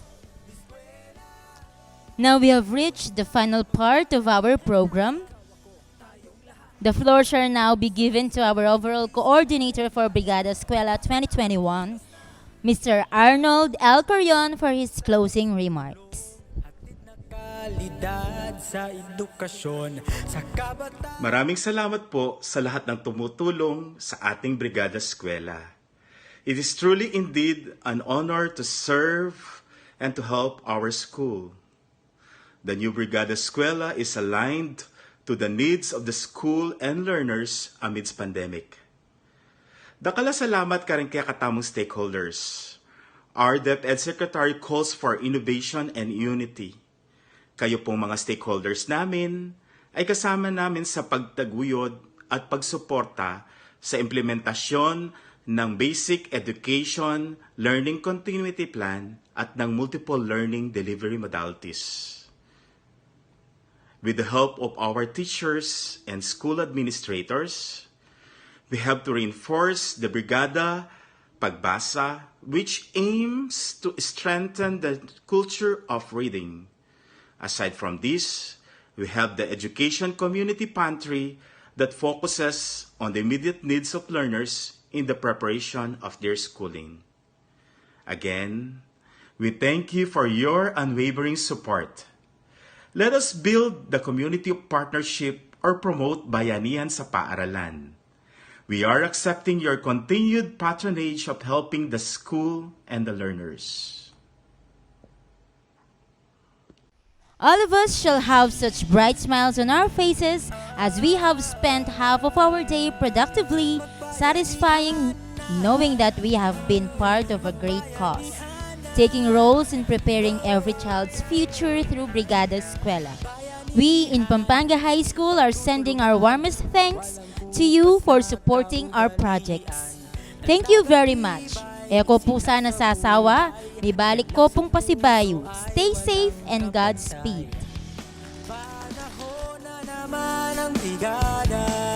Now we have reached the final part of our program. The floor shall now be given to our overall coordinator for Brigada Eskwela 2021, Mr. Arnold L. Corion, for his closing remarks. Maraming salamat po sa lahat ng tumutulong sa ating Brigada Eskwela. It is truly indeed an honor to serve and to help our school. The new Brigada Eskwela is aligned to the needs of the school and learners amidst pandemic. Dakala salamat ka rin kaya katamong stakeholders. Our DepEd Secretary calls for innovation and unity. Kayo pong mga stakeholders namin ay kasama namin sa pagtaguyod at pagsuporta sa implementasyon ng Basic Education Learning Continuity Plan at ng multiple learning delivery modalities. With the help of our teachers and school administrators, we have to reinforce the Brigada Pagbasa, which aims to strengthen the culture of reading. Aside from this, we have the Education Community Pantry that focuses on the immediate needs of learners in the preparation of their schooling. Again, we thank you for your unwavering support. Let us build the community of partnership or promote bayanihan sa paaralan. We are accepting your continued patronage of helping the school and the learners. All of us shall have such bright smiles on our faces as we have spent half of our day productively, satisfying, knowing that we have been part of a great cause, taking roles in preparing every child's future through Brigada Eskwela. We in Pampanga High School are sending our warmest thanks to you for supporting our projects. Thank you very much. Eko po sana sasawa, may balik ko pong pasibayo. Stay safe and Godspeed. Naman ang brigada